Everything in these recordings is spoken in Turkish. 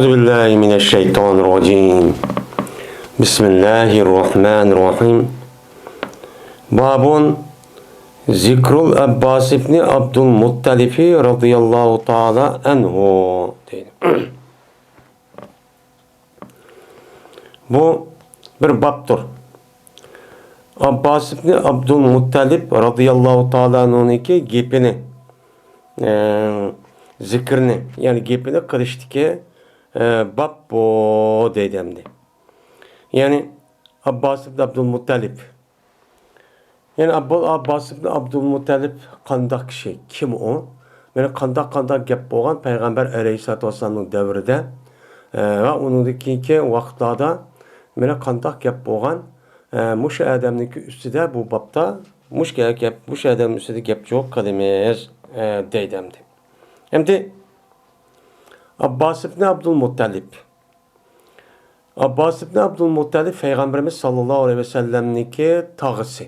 Euzubillahimineşşeytanirracim. Bismillahirrahmanirrahim. Babun Zikrul Abbas ibni Abdülmuttalifi radıyallahu ta'ala anhu. Bu bir babdır. Abbas ibni Abdülmuttalib radıyallahu ta'ala anhu'niki gepini, zikrini, yani gepini kılıştiki bab bu deydimdi. Yani Abbas ibn Abdülmuttalib. Yani Abbas ibn Abdülmuttalib qandaq kişi? Kim o? Yani qandaq gap bolgan Peygamber Aleyhissalatu vesselam'ın devrinde ve onundaki vaqtlarda mana qandaq gap bolgan muş adamniki üstüde bu babda muş adamın üstüde gap çok qilamiz deydimdi. Endi Abbas ibn Abdülmuttalib. Abbas ibn Abdülmuttalib Peygamberimiz sallallahu aleyhi ve sellem'niki tağısı.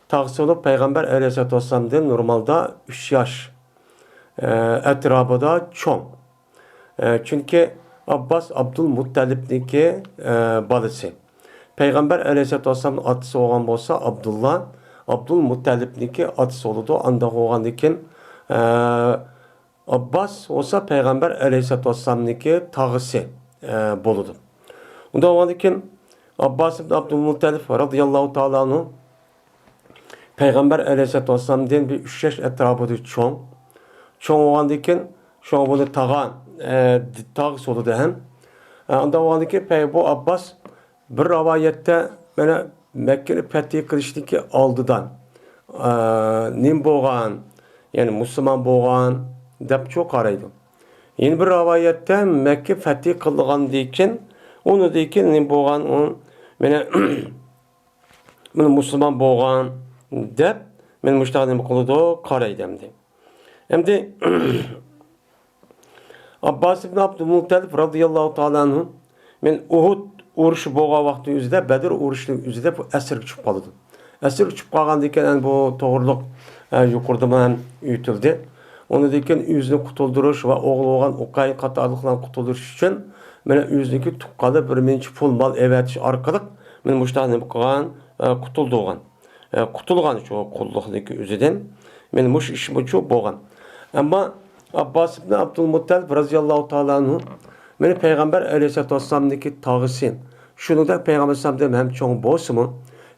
Tağısı olup Peygamber aleyhissalatu vesselam'dan normalde 3 yaş etrafında çoğun. Çünkü Abbas Abdülmuttalib'niki balısı. Peygamber aleyhissalatu vesselam'ın atısı olan olsa Abdullah, Abdülmuttalib'niki atısı oldu. Anda olan dikin Abbas olsa Peygamber aleyhissalatu vesselam'niki tağısı boludu. Onda olan dikin Abbas ibn Abdülmuttalib radıyallahu ta'ala anhu Peygamber aleyhissalatu vesselam'dan bir 3 yaş etrafında çoğun. Çoğun olan dikin çoğun bunu tağısı oldu hem. Onda olan dikin bu Abbas bir rivayette bana Mekke'nin fethi kılıştaki aldıdan nim boğan, yani Müslüman boğan dep çok araydı. Yeni bir rivayette Mekke fethi kıldıgan dikin onu dikin nim boğan on bana Müslüman boğan dep men müştahadim kılıdı karaydımdı. Hem de Abbas ibn Abdülmuttalib radıyallahu ta'ala anhu men Uhud uruşu boğa vakti üzerinde Bedir uruşu üzerinde bu esir çıkıp kaldı. Esir çıkıp kalgan diken bu doğruluk yukarıda ütüldü. Onu diken yüzünü kutulduruş ve oğlu olan Ukay katarlıkla kutulduruş için mene yüzündeki tukkalı bir minçi pul mal evet arkalık men müştahadim kılgan kutulduğun. Kutulgan şu kulluktaki üzerinde men muş iş bu çok boğan. Ama Abbas ibn Abdülmuttalib radıyallahu ta'ala anhu meni Peygamber aleyhissalatu vesselam'daki tağısı. Şunu da Peygamber sallallahu hem çoğun boğusu mu?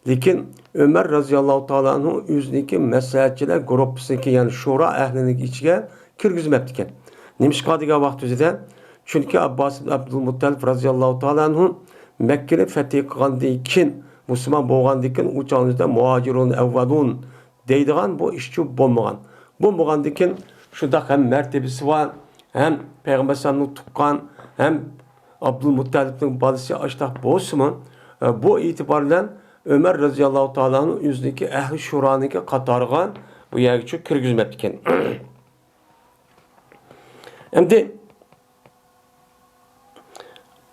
Lakin Ömer radıyallahu ta'ala anhu yüzündeki meseleciler grupsındaki yani şura ehlindeki içine kirgizmeptiken. Neymiş kadıga vakti üzerinde? Çünkü Abbas ibn Abdülmuttalib radıyallahu ta'ala anhu Mekke'nin fethi kılgandı ikin Müslüman boğandı ikin uçağınızda muhacirun evvelun deydiğen bu işçi bulmagan. Bulmagan ikin şurada hem mertebesi var hem Peygamber sallallahu tukkan hem Abdülmuttalib'in balisi açtak boğusu mu? Bu itibarla Ömer radıyallahu ta'ala'nın yüzündeki ehli şuraniki katargan bu yergi kirgizmeptiken. Hem de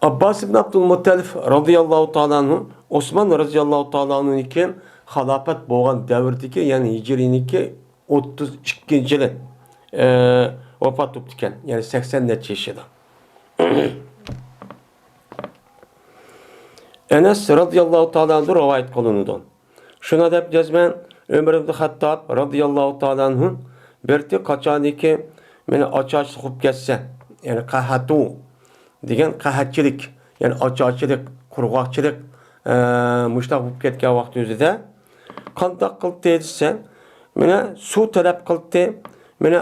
Abbas ibn Abdülmuttalib radıyallahu ta'ala'nın Osman radıyallahu ta'ala'nın iken halafet boğan devirdeki yani hicriniki 32. yılı vefat ettiken yani 80 yaşında. Enes radıyallahu ta'ala anhu rivayet kılınıdı. Şuna dep cezmen Ömer ibn Hattab radıyallahu ta'ala anhu berti kaçaniki meni açaç sıkıp geçse yani kahatu degen kahatçılık yani açaçılık, kurgakçılık müştak olup ketken vakti üzerinde kandak kıldı dediyse meni su talep kıldı meni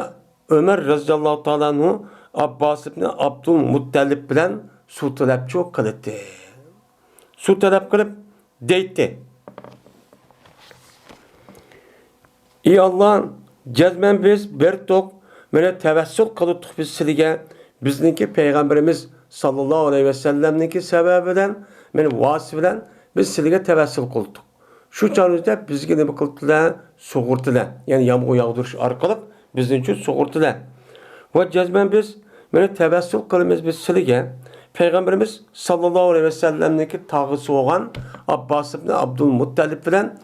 Ömer radıyallahu ta'ala anhu Abbas ibn Abdülmuttalib bilen su talep çok kıldı. Su talep kılıp deytti. İyi Allah'ın cezmen biz bertok mene tevessül kılıttık biz sizge bizdeki Peygamberimiz sallallahu aleyhi ve sellem'niki sebebinden mene vasıfıyla biz sizge tevessül kıldık. Şu çağrıda bizge ne kıldılar? Soğurtular. Yani yağmur yağdırış arkalık bizim için soğurtular. Ve cezmen biz mene tevessül kılımız biz sizge Peygamberimiz sallallahu aleyhi ve sellem'deki tağısı olan Abbas ibn Abdülmuttalib bilen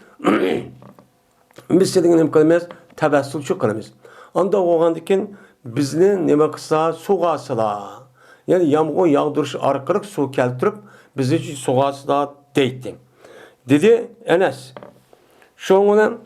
biz sizin kılımız tevessül şu kılımız. Anda oğandikin bizni nime kısa suğasıla Yani yağmur yağdırış arkalık su keltirip bizi soğasına deydi. Dedi Enes. Şoňundan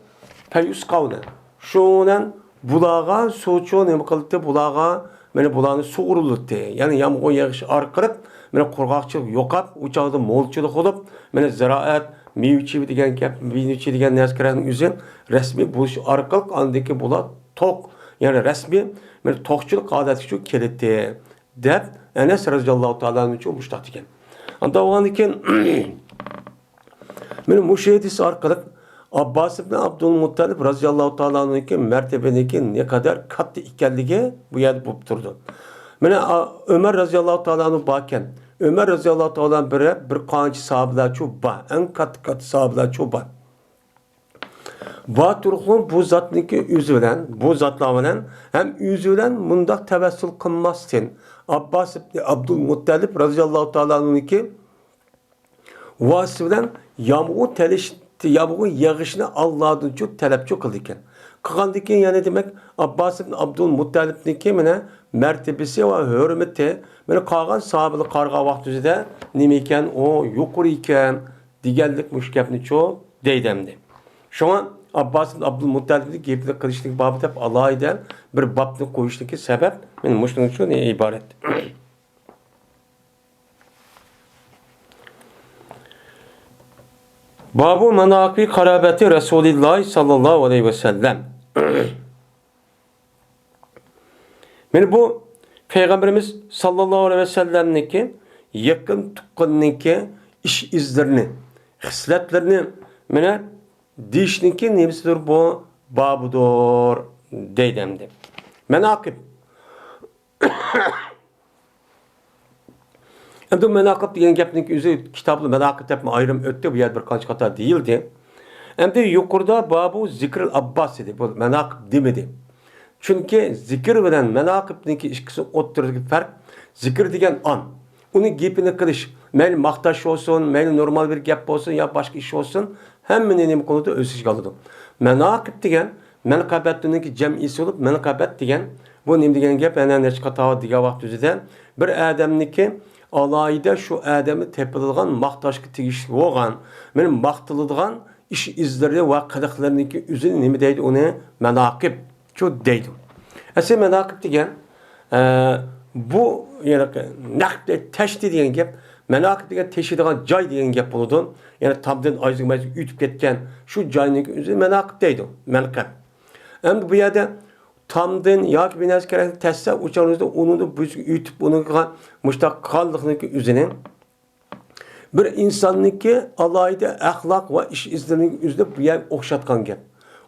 payus qawna. Şoňundan bulağa suçu neme kıldı bulağa meni bulağını suğuruldu. Yani yağmur yağış arkalık meni qurgaqçılık yoqap, uçaqda molçılık olup, meni ziraat, mevçi degan gap, mevçi degan narsalarning o'zi rasmiy bo'lish orqali andiki bular tok, yani rasmiy meni tokchilik odati shu keldi deb Enes roziyallohu taala uchun mushtaq ekan. Anda o'g'an ekan meni mushahidis orqali Abbas ibn Abdülmuttalib roziyallohu taola'nın mertebeniki ne kadar katlı ekanligi bu yerda bo'lib turdi. Mana Ömer roziyallohu taola'nın bakken Ömer roziyallohu taola'nın bir qancha sahabelar chu ba, en kat sahabelar chu ba. Va turxun bu zatniki o'zi bilan, bu zatlar bilan ham o'zi bilan mundaq tavassul qilmasdan Abbas ibn Abdülmuttalib roziyallohu taola'nınki vasi bilan yağmur telish yağmur yağışını Allah'dan çok talep kıldı iken. Kıkandıkken yani demek Abbas ibn Abdülmuttalib'niki mene mertebesi ve hürmeti mene kalan sahabeli karga vaktüzde nimeyken o yukarı iken digellik müşkepni çoğu deydemdi. Şu an Abbas ibn Abdülmuttalib'ni gepli kılışlık babı hep Allah'a eden bir babını koyuştaki sebep benim müşkepni çoğu neye ibaret? Babu menaki karabeti Resulullah sallallahu aleyhi ve sellem. Yani bu Peygamberimiz sallallahu aleyhi ve sellem'niki yakın tukkanniki iş izlerini, hisletlerini mene dişniki nemsidir bu babudur deydemdi. Menakib. Hem de menakıb degan gapning o'zi kitobli menakib deb ayrim o'tdi, bu yerda bir qancha xato deyildi. Hem de yuqorida babu zikril Abbas edi. Bu menakib demedi. Chunki zikr bilan menakibniki ikkisi o'rtasidagi farq zikr degan an. Uni gapini qilish, mayli maqtash olsun, mayli normal bir gap olsun ya boshqa ish olsun, hammani nima qiladi o'z ichiga oladi. Menakib degan manqabatniki jam'isi bo'lib, manqabat degan bu nima degan gap, ana necha xato degan vaqt o'zida bir odamniki alayda şu adamı tepilgan maqtashga tegishli bo'lgan, men maqtiladigan ish izlari va qiliqlarniki o'zini nima deydi, uni manaqib shu deydi. Asli manaqib degan bu yani naqd tashdi degan gap, manaqib degan teshadigan joy degan gap bo'ladi. Yani tamdan ayzig'may o'tib ketgan shu joyniki o'zi manaqib deydi, manqab. Endi bu yerda tamdan yoki bir narsa kerak tassa uçağınızda onu da ütüp onu muştaq qallıqniki üzerine bir insanniki alayda ahlak ve iş izlerinin üzerinde bu yer oxşatqan gap.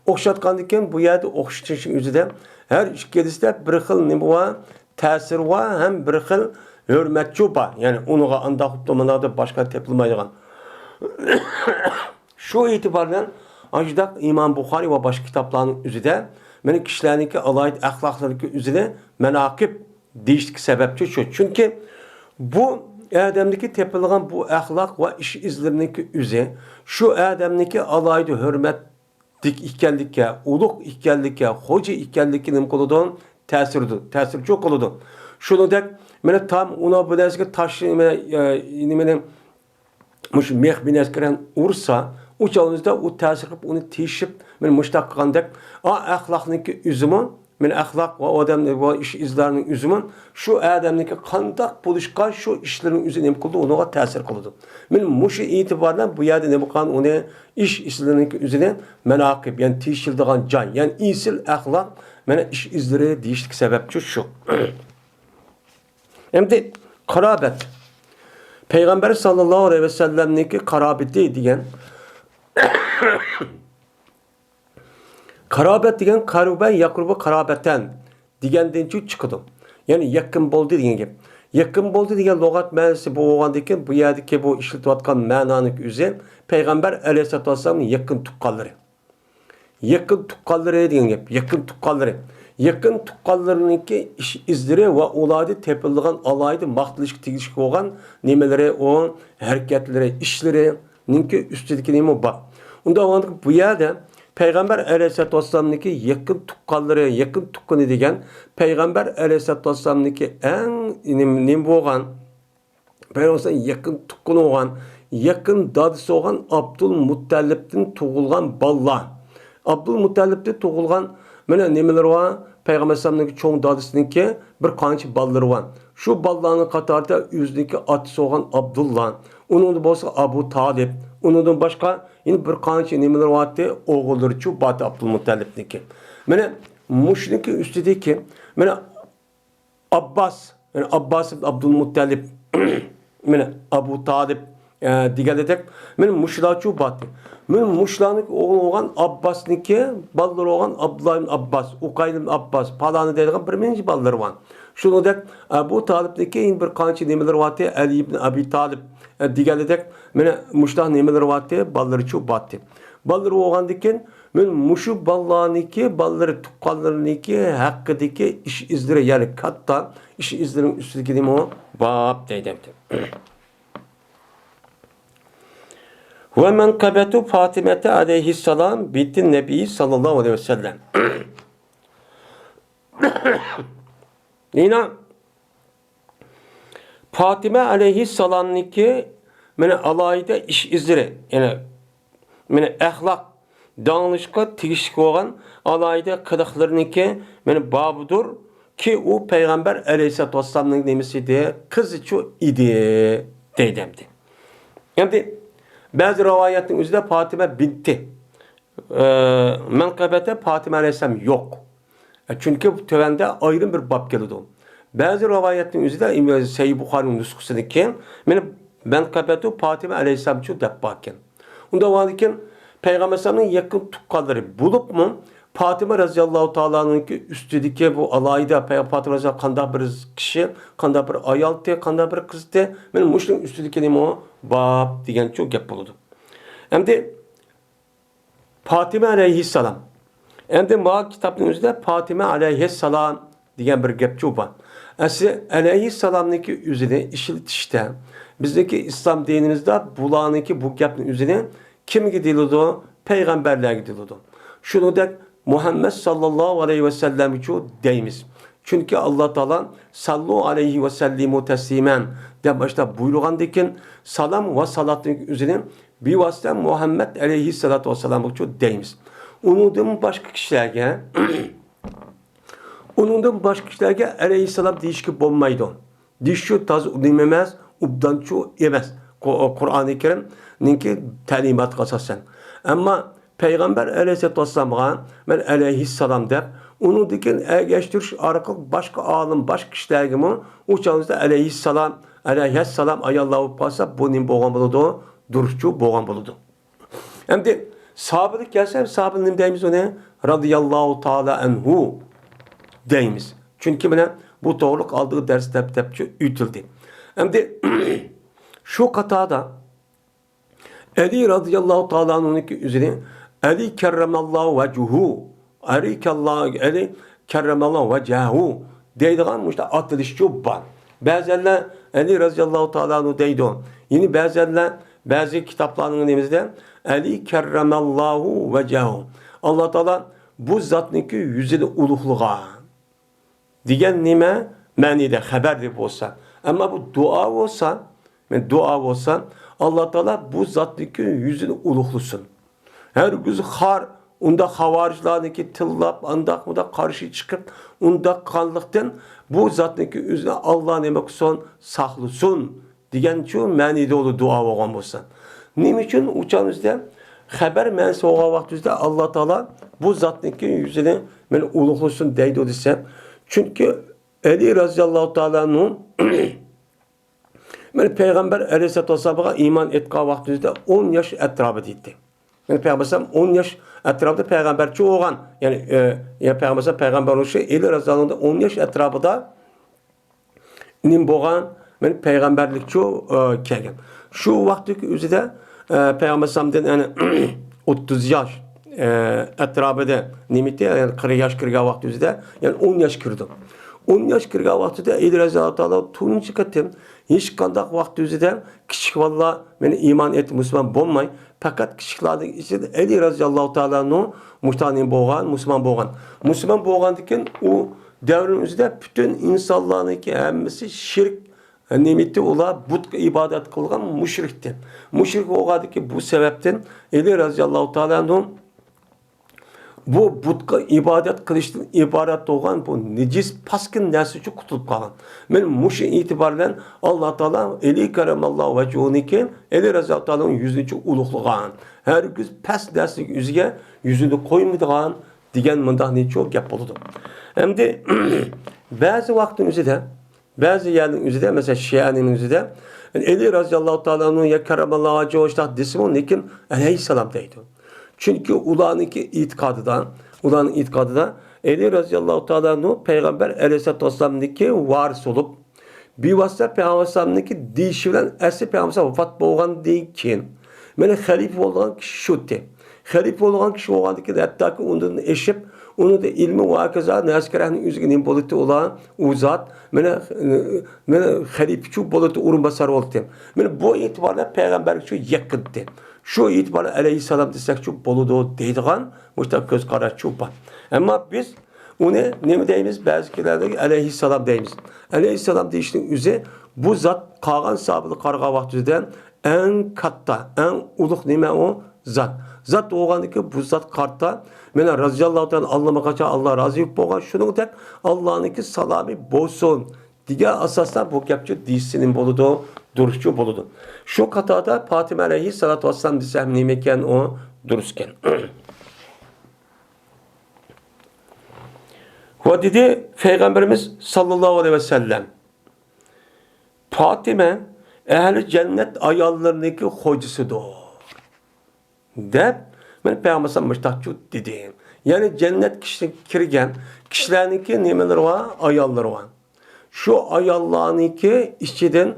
Oxşatqan iken bu yerde oxşatışın üzerinde her iş gelişte bir xil nima var, ta'sir var, hem bir xil hürmetçi var. Yani onuğa anda xutlamanada başka tepilmaydigan. Şu itibardan ajdaq İmam Buxari ve başka kitaplarının üzerinde meni kişilerniki alayt ahlaklarniki üzerine menakib deyişlik sebepçi şu. Çünkü bu adamdaki tepilgan bu ahlak ve iş izleriniki üzerine şu adamdaki alaydı hürmetlik ikenlikke, uluk ikenlikke, hoca ikenlikke nim koludan tesir çok koludu. Şunu dek meni tam ona bilezik taşı meni muş meh bineskeren ursa uçağınızda o tesir kılıp onu teşip men muştaq qilgandek axloqniki üzümün men axloq va odamning va ish izlarining üzümün shu odamniki qandaq bo'lishqa shu ishlarning o'zi nima qildi, unaga ta'sir qildi. Men mushu e'tibordan bu yerda nima qilgan, uni ish izlarining o'zini manaqib, ya'ni teshildigan joy, ya'ni isil axloq mana ish izlari deyishlik sababchi shu. Endi qarobet. Payg'ambar sallallohu alayhi vasallamniki qarobati degan Karabet degan karuba yaqruba karabetten degenden chiqadi. Yani yakın bo'ldi degan gap. Yakın bo'ldi degan lug'at ma'nosi bu bo'lgandan bu yerdagi bu ishlatayotgan ma'noning o'zi Payg'ambar alayhisolatu vasallamning yakın tuqqanlari. Yakın tuqqanlari degan gap. Yakın tuqqanlari. Yakın tuqqanlariniki ish izlari va ularni tepilgan alayda maqtilishga tegishli bo'lgan nimalari, o harakatlari, ishlari ninki ustidagi nima bor. Unda bu yerda Peygamber Aleyhisselatü Vesselam'nınki yakın tukkalları, yakın tukkunu degen Peygamber Aleyhisselatü Vesselam'nınki en nim boğan, Peygamber'in yakın tukkunu olan, yakın dadısı olan Abdülmuttalib'den tuğulgan balla. Abdülmuttalib'den tuğulgan mene nemeler var? Peygamber Aleyhisselam'nınki çoğun dadısınınki bir kançı balları var. Şu ballarının katarda yüzdeki atısı olan Abdullah, onun da bolsa Abu Talib, onundan başka yine bir kançı nemeler vardı, oğulları şu batı Abdülmuttalib'ninki. Mene muşniki üstüdeki, mene Abbas, yani Abbas ibn Abdülmuttalib, mene Abu Talib diğer edek, mene muşlaçu batı. Mene muşlanık oğul olan Abbas'niki, balları olan Abdullah ibn Abbas, Ukayl ibn Abbas, palanı dediğin bir menci balları var. Şunu dek, Abu Talib'deki yine bir kançı nemeler vardı, Ali ibn Abi Talib, diğer edek, mene muşlah nemeler vardı, balları çu batı. Balları oğan diken, men muşu ballarınki, balları tukkallarınki hakkıdaki iş izleri, yani katta iş izlerinin üstündeki deyim o, bab deydim. Ve menkabetu Fatimete aleyhisselam bitti Nebi sallallahu aleyhi ve sellem. Yine Fatime aleyhisselam'nınki mene alayda iş izleri, yani mene ahlak danışqa tegishli bo'lgan alayda qiliqlarniki meni babudur ki u Peygamber Aleyhisselatü Vesselam'ның nemesiydi, kızıçı idi deydimdi. Yani bazı rivayetin üzerinde Fatime binti menkıbete Fatime Aleyhisselam yok. Çünkü tövende ayrı bir bab geldi. Bazı rivayetin üzerinde Seyyid Bukhari'nin nüsküsündeki menkıbete Fatime Aleyhisselam şu debbakken. Onda varken Peygamber Aleyhisselam'ın yakın tukkalları bulup mu Fatıma radıyallahu ta'ala'nın üstüdeki bu alayda Peygamber Fatıma radıyallahu kanda bir kişi, kanda bir ayaltı, kanda bir kızdı. Benim muşlum üstüdeki neyim o? Bab diyen çok gap buldu. Hem de Fatıma aleyhisselam. Hem de ma kitabın üzerinde Fatıma aleyhisselam diyen bir gap çok var. Aslında aleyhisselam'daki üzerine işiltişte bizdeki İslam dinimizde bulağındaki bu gapın üzerine kim gidildi? Peygamberler gidildi. Şunu da Muhammed sallallahu aleyhi ve sellem için deyimiz. Çünkü Allah Teala sallallahu aleyhi ve sellimu teslimen de başta buyurğandakin salam ve salatın üzerine bir vasıta Muhammed aleyhissalatu vesselam için deyimiz. Onundan başka kişilerge aleyhissalam deyişki bulmaydı. Dişi taz udimemez, ubdançu yemez. Kur'an-ı Kerim'ninki talimat asasen. Ama Peygamber Aleyhisselatü Vesselam'a ben Aleyhisselam der. Onu diken geçtiriş arka başka alim, başka kişiler gibi uçağınızda Aleyhisselam ayallahu pasa bunun boğan buludu, duruşçu boğan buludu. Hem de sahabelik gelse sahabenin deyimiz o ne? Radıyallahu ta'ala enhu deyimiz. Çünkü bana bu doğruluk aldığı ders tepçi ütüldü. Hem de şu katada Ali radıyallahu ta'ala'nın üzerine Ali kerremallahu vecuhu Ali kerremallahu vecahu deydiğen işte atılış çubban. Bazılar Ali radıyallahu ta'ala'nın deydi. Yine bazı kitaplarının elimizde Ali kerremallahu vecahu. Allah Teala bu zatniki yüzünü uluhluğa diyen nime manide haber de olsa. Ama bu dua olsa Allah Teala bu zatniki yüzünü uluhlusun. Her gün har onda havariclarındaki tillap andak mı da karşı çıkıp onda kanlıktan bu zatniki yüzüne Allah'ın emek son saklısun diyen şu manide olu dua olgan olsa. Nim için uçağınızda haber mensi olan vaktimizde Allah Teala bu zatniki yüzüne men uluhlusun deydi o dese. Çünkü Ali radıyallahu ta'ala'nın ben Peygamber Aleyhisselatü Vesselam'a iman ettiği vaktimizde 10 yaş etrafı gitti. Yani Peygamber 10 yaş etrafında peygamberçi olan yani peygamber oluşu Ali radıyallahu 10 yaş etrafında nim boğan ben peygamberlikçi kelgen. Şu vaktiki üzerinde Peygamber yani 30 yaş etrafında nimite yani 40 yaş 40 vakti üzerinde yani 10 yaş kırdı. 10 yaş 40 vaktide Ali radıyallahu ta'ala tuncu katım hiç kandak vakti üzerinde küçük valla beni iman et Müslüman bulmay. Fakat küçüklerden içinde Ali radıyallahu ta'ala'nın muhtanim boğan, Müslüman boğan. Müslüman boğan diken o devrin üzerinde bütün insanların ki hemmesi şirk nimeti ola but ibadet kılgan müşrikti. Müşrik olgadı ki bu sebepten Ali radıyallahu ta'ala'nın bu butka ibadet kılıştan ibaret olgan bu necis paskin nersi için kutulup kalan. Men muşu itibariyle Allah Teala eli keremallahu vecuhunike eli razı Teala'nın yüzünü çok uluqlıgan. Her gün pes nersi yüzüge yüzünü koymadıgan digen mındak ne çok gap boludu. Hem de bazı vaktin üzerinde bazı yerin üzerinde mesela Şia'nın üzerinde eli razı Teala'nın ya keremallahu vecuhunike desin lekin aleyhisselam deydi. Çünkü ulanınki itikadıdan, Ali radıyallahu ta'ala'nın Peygamber aleyhissalatü vesselam'daki varis olup, bir vasıta Peygamber aleyhissalatü'ndeki dişilen esli Peygamber vefat bolğan deyken, mene halife olan kişi şutti. Halife olan kişi olğandaki de hatta ki ondan eşip, onu da ilmi ve hakaza neskerahının üzgünün bolutu olan o zat, mene halife şu bolutu urunbasar oldu. Mene bu itibarla Peygamber şu yakındı. Şu itibarla aleyhisselam desek çok boludu deydiğen muhtemelen göz kara çok var. Ama biz onu ne deyimiz? Bazı kilerde aleyhisselam deyimiz. Aleyhisselam deyişinin üzeri bu zat kalan sahabılı karga vaktiden en katta, en uluk nime o zat. Zat oğandı ki bu zat kartta mene razıyallahu ta'ala Allah'ıma kaça Allah razı yok boğan şunun tek Allah'ın ki salami bolsun. Diğer asaslar bu kapçı dişsinin boludu, duruşçu boludu. Şu katada Fatime aleyhissalatu vesselam desem nimeken o duruşken. O dedi Peygamberimiz sallallahu aleyhi ve sellem Fatime ehli cennet ayallarındaki hocasudur. Dep ben Peygamber'e müştakçı dedim. Yani cennet kişi kirgen kişilerinki nimeleri var, ayalları var. Şu ayallarınki işçiden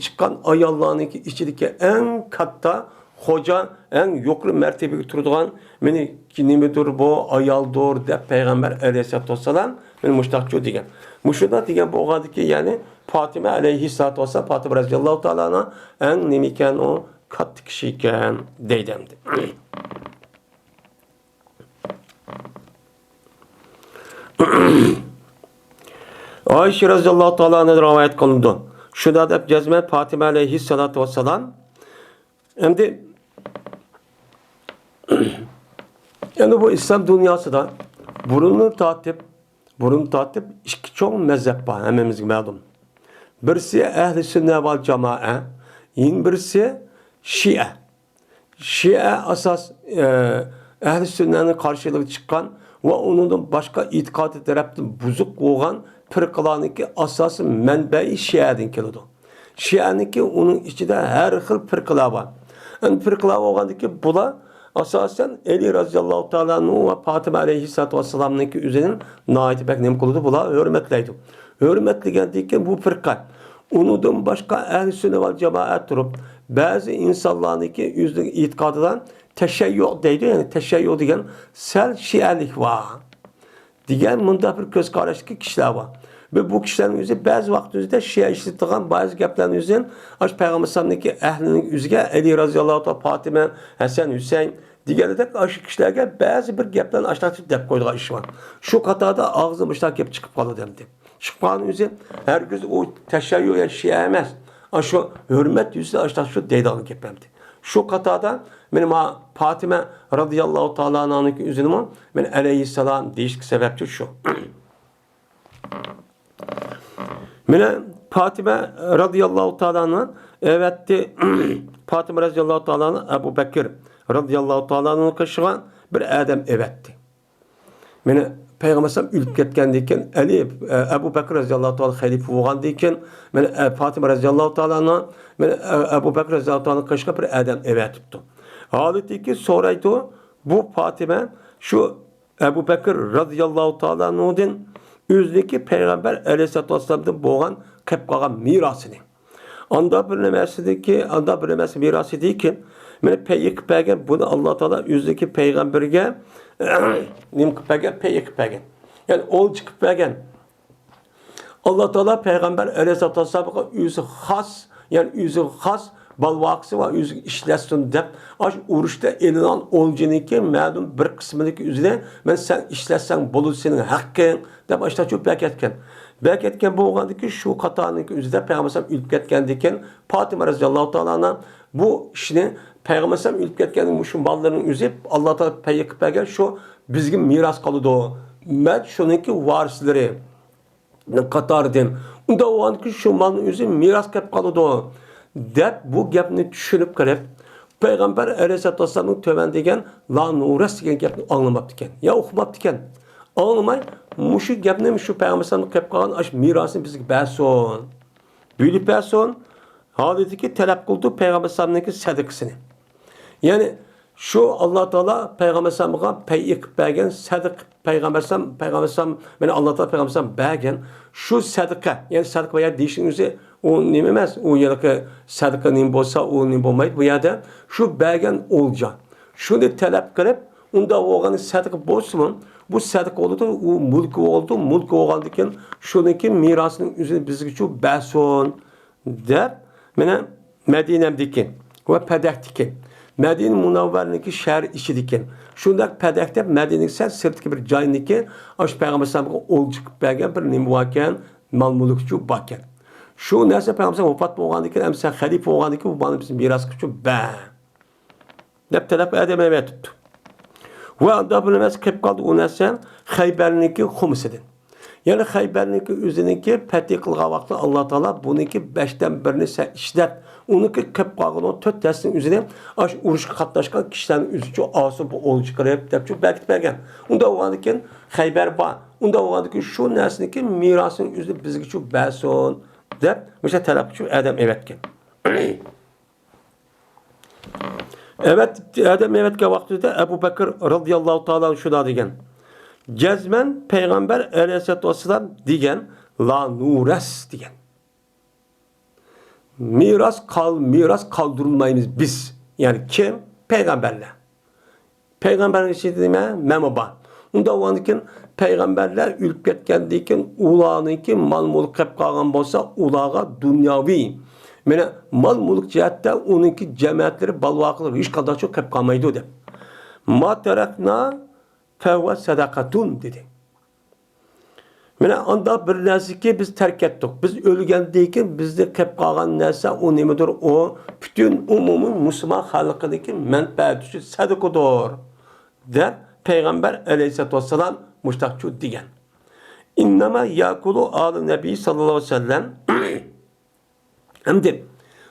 çıkan ayallarınki işçideki en katta hoca en yukarı mertebe turduğun beni ki nimedir bu ayaldır de Peygamber aleyhissalatü vesselam beni müştakçı degen. Müştakçı degen bu oğadı ki yani Fatime aleyhissalatü vesselam Fatime radıyallahu ta'ala'na en nimiken o kat kişiyken deydemdi. Ayşe radıyallahu ta'ala'na rivayet kılındı. Şurada da cezme Fatime aleyhissalatü vesselam hem de yani bu İslam dünyası da burunu tatip iki çok mezhep var hemimiz malum. Birisi ehli sünnet vel cemaat, birisi Şia. Şia asas ehli sünnetin karşılığı çıkan ve onun başka itikadi taraftan bozuk olan firqalarınki asası menbai Şia'dan keladi. Şia'nınki onun içinde her xil firqalar var. Yani firqalar olgandaki bular asasen Ali radıyallahu ta'ala'nın ve Fatime aleyhissalatü vesselam'nınki üzerinin naiti pek nem kılıdı. Bular hürmetleydi. Hürmetligendeki bu firqa. Ondan başka ehl-i sünnet vel cemaat durup bazı insanlarınki yüzde itikadıdan teşeyyü deydi. Yani teşeyyü degen sel şialik var. Diyen bunda bir göz karışık kişiler var. Ve bu kişilerin yüzü bazı vaktimizde Şia işletilen bazı gapların yüzünden aç Peygamber sallallahu ehlinin yüzüge Ali radıyallahu ta'ala Fatime, Hasan, Hüseyin diğerleri de aşık kişilerge bazı bir gapların aşağıtıp dep koyduğu iş var. Şu katada ağzı müştak gap çıkıp kalır demdi. Çıkıp kalan yüzü her göz o teşeyyü ya Şia emez. Şu hürmet yüzü aşağı şu deydalı gapemdi. Şu katada benim Fatime radıyallahu ta'ala'nın üzerine ben aleyhisselam değişik sebepçi şu. Mine Fatime radıyallahu ta'ala'nın evetti Fatime radıyallahu ta'ala'nın Ebu Bekir radıyallahu ta'ala'nın kaşıgan bir adam evetti. Mine Peygamber sallam ülüp ketgendiyken Ebu Bekir radıyallahu ta'ala halife olgandiyken Fatime radıyallahu ta'ala'nın Ebu Bekir radıyallahu ta'ala'nın kaşıgan bir adam evettipti. Halbuki ki soraydı bu Fatime şu Ebu Bekir radıyallahu ta'ala'nın yüzdeki Peygamber aleyhissalatü vesselam'dan boğan kep kalan mirasını. Anda bir nemesi mirası değil ki mene peyik peygen bunu Allah Teala yüzdeki peygamberge nim peyik peygen. Yani ol çıkıp peygen. Allah Teala Peygamber Aleyhisselatü Vesselam'a yüzü has, yani yüzü has balvaqsı ve yüzü işlesin dep, aş urushda elinan olcaniki ma'lum bir qismidagi üzerine men sen işlesen bulur senin haqqing dep aşta çok beketken. Beketken bo'lgandiki shu qatorniki üzerinde Peygamber ülüp ketgandikan Fatima radhiyallohu ta'ala bu ishni Peygamber ülüp ketgan shu bolalarning o'zi Alloh taolo payga qilib bergan shu bizga meros qoladi. Men shuniki varislari qatoridan unda o'g'andiki shu molning o'zi meros qilib qoladi deb bu gapni tushunib qilib Peygamber Aleyhisselatü Vesselam'ın töven degan la nuras degan gapni anlamabdi ekan. Ya o'qimabdi ekan. Anlamay mushu gapni shu Peygamberimiz qilib qolgan ash merosini bizga bersin. Bilib bersin. Halidiki talab qildi Peygamberimizning sadaqasini. Ya'ni şu Allah Teala Peygamberimize peyik bergen sadık Peygamberim beni Allah Teala Peygamberim bergen şu sadaka yani sadaka veya deyişinizi o neyim emez o yılki sadaka neyim bolsa o neyim bolmaydı bu yerde şu bergen olacak. Şunu talep kılıp onda oğlanın sadaka bolsun bu sadaka oldu o mülkü oldu diken şununki mirasının üzerine bizge şu bersin der bana Medine'mdeki ve pedekdeki Medine Munavvar'niki şehir işi diken. Şundak pedekte Medine'nin sırtki bir cayındaki aş Peygamberimiz olcuk bergen bir nimvaken mal mulukçu bakken. Şu neyse Peygamberimiz vefat bolgandikan emsa halife bolgandikan bu bana bizim miras küçük be. Dep talep edeme ve tuttu. Ve anda bilmez kep kaldı o neyse Hayber'niki Hums'idin. Yani Hayber'niki üzerindeki fethi kılga vakti Allah Teala bununki 5'ten birini işlet. Onunki kep kalgan o 4 dersinin üzerine aş uruşka katlaşkan kişilerin üzücü asıl bu olu çıkarıp depçu belki bergen. Onda oğlandikin Hayber var. Onda oğlandikin şu nersindeki mirasının üzerine bizgi şu bersin dep. Mesela talapçı Adem evetken. Evet Adem evetken vaktinde Ebu Bekir radıyallahu ta'ala şuna degen. Cezmen Peygamber Aleyhisselatü Vesselam degen la nuras degen. Miras kaldırılmayız biz. Yani kim? Peygamberler. Peygamberin işi dediğime memaba. Onda o andikin peygamberler ülüp ketkendikin ulağınınki mal mulk hep kalgan bolsa ulağa dünyavi. Mene mal mulk cihatte onunki cemaatleri balvaqları hiç kadar çok hep kalmaydı de. Ma terakna fevve sadakatun dedi. Mene anda bir narsaki biz terk ettik. Biz ölgəndeyken bizde kep qalğan narsa o nemidir? O bütün umumun Müslüman halkındaki menfaati sadakadır. Der Peygamber Aleyhisselatü Vesselam müştakçu diyen. İnnema yakulu alı Nebi sallallahu aleyhi ve sellem hem de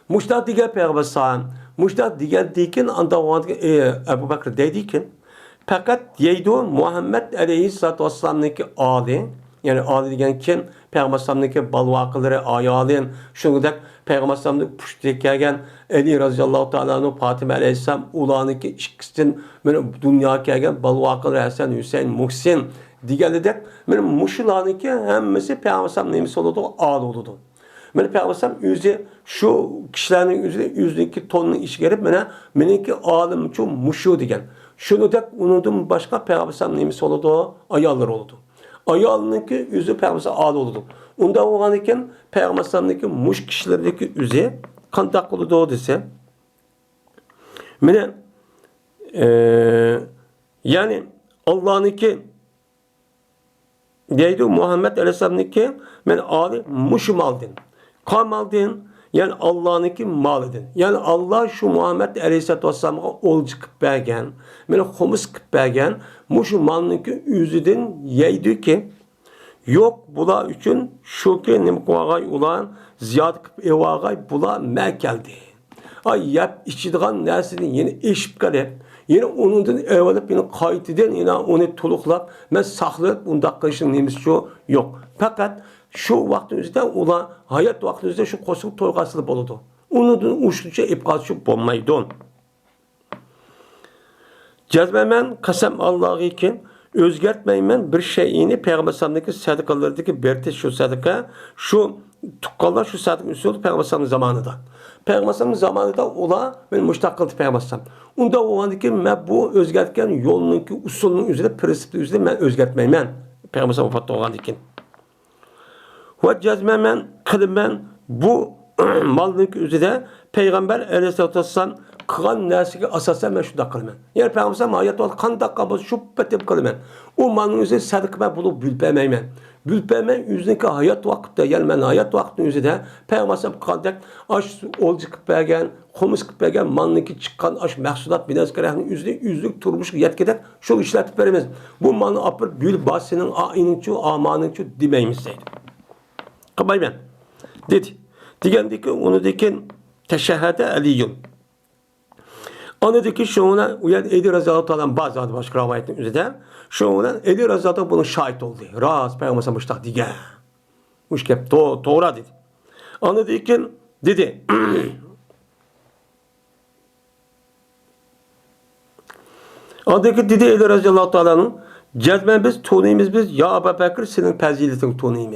müştak diyen Peygamber sallam müştak diyen deyken anda o Ebu Bakr deydiken fakat yeydu Muhammed Aleyhisselatü Vesselam'daki alı yani adı degen kim? Peygamber sallamdaki balvaqıları ayalın. Şundak Peygamber sallamdaki puştaki kelgen Ali radhiyallahu ta'ala Fatima aleyhisselam ulaniki ikisinden böyle dünya kelgen balvaqıları Hasan Hüseyin Muhsin digelidek benim muşulaniki hemmesi Peygamber sallam neymiş oldu? Adı oldu. Benim Peygamber sallam yüzü şu kişilerin yüzdeki tonunu iş gelip benimki adım çok muşu degen. Şunu da unuttum başka Peygamber sallam neymiş oldu? Ayallar oldu. Ayalınınki yüzü Peygamber'e ağlı oldu. Onda olan iken Peygamber'deki muş kişilerdeki yüzü kantak oldu dese. Mene yani Allah'ınki deydi Muhammed Aleyhisselam'ınki men ağlı muşum aldın. Kam aldın yani Allah'ınki mal edin. Yani Allah şu Muhammed Aleyhisselatü Vesselam'a olcu kıp bergen, mene humus kıp bergen, muşu malınki yüzüden yeydi ki, yok bula üçün şu ki nimkuagay ulan, ziyad kıp evagay bula merkeldi. Ay yap içidiğen nersini yeni eşip gelip, yine onundan evvelip yine kayıtıdan yine onu tuluklap, ben saklayıp undakka işin neymiş şu yok. Fakat şu vaktimizde ulan hayat vaktimizde şu koşuk toygasılıp oldu. Onun uçluca ipqaçı bulmaydı. Cezmemen kasem Allah'ı için özgertmeymen bir şeyini Peygamber sallamdaki sadakalardaki bertiş şu sadaka şu tukkallar şu sadaka üstü Peygamber sallamın zamanında. Peygamber sallamın zamanında ola ben müştak kıldı Peygamber sallam. Onda o andaki ben bu özgertken yolununki usulünün üzerinde prensipli üzerinde ben özgertmeymen Peygamber sallamın fatta olan dikin. Ve cezmemen kılmen bu mallık üzere Peygamber aleyhissalatü vesselam kılan nesike asasen ben şunda kılmen. Yani Peygamber hayat var kandak kabız şüphetip kılmen. O malın üzere sadıkma bulup bülpemeymen. Bülpeme yüzündeki hayat vakitte gelmen hayat vaktinin üzere Peygamber kandak aş olcu kıpegen, komus kıpegen malınki çıkan aş mehsulat binaz kerehnin yüzlük turmuş yetkidek şu işletip veremez. Bu malın apır bül basının ayninçu amanınçu demeymişseydi. Kıbay ben. Dedi. Degandaki onu dekin teşehhede aliyyum. Onu dekin şuna uyan Eli Razı'da olan bazı adı başka ravayetin üzerinde şuna Eli Razı'da bunun şahit oldu. Raz Peygamber Müştak diye. Müşkep doğru dedi. Onu dekin dedi. Onu dekin dedi Eli Razı'da Teala'nın cezmen biz tonuyumuz biz ya Ebu Bekir senin faziletin tonuyum.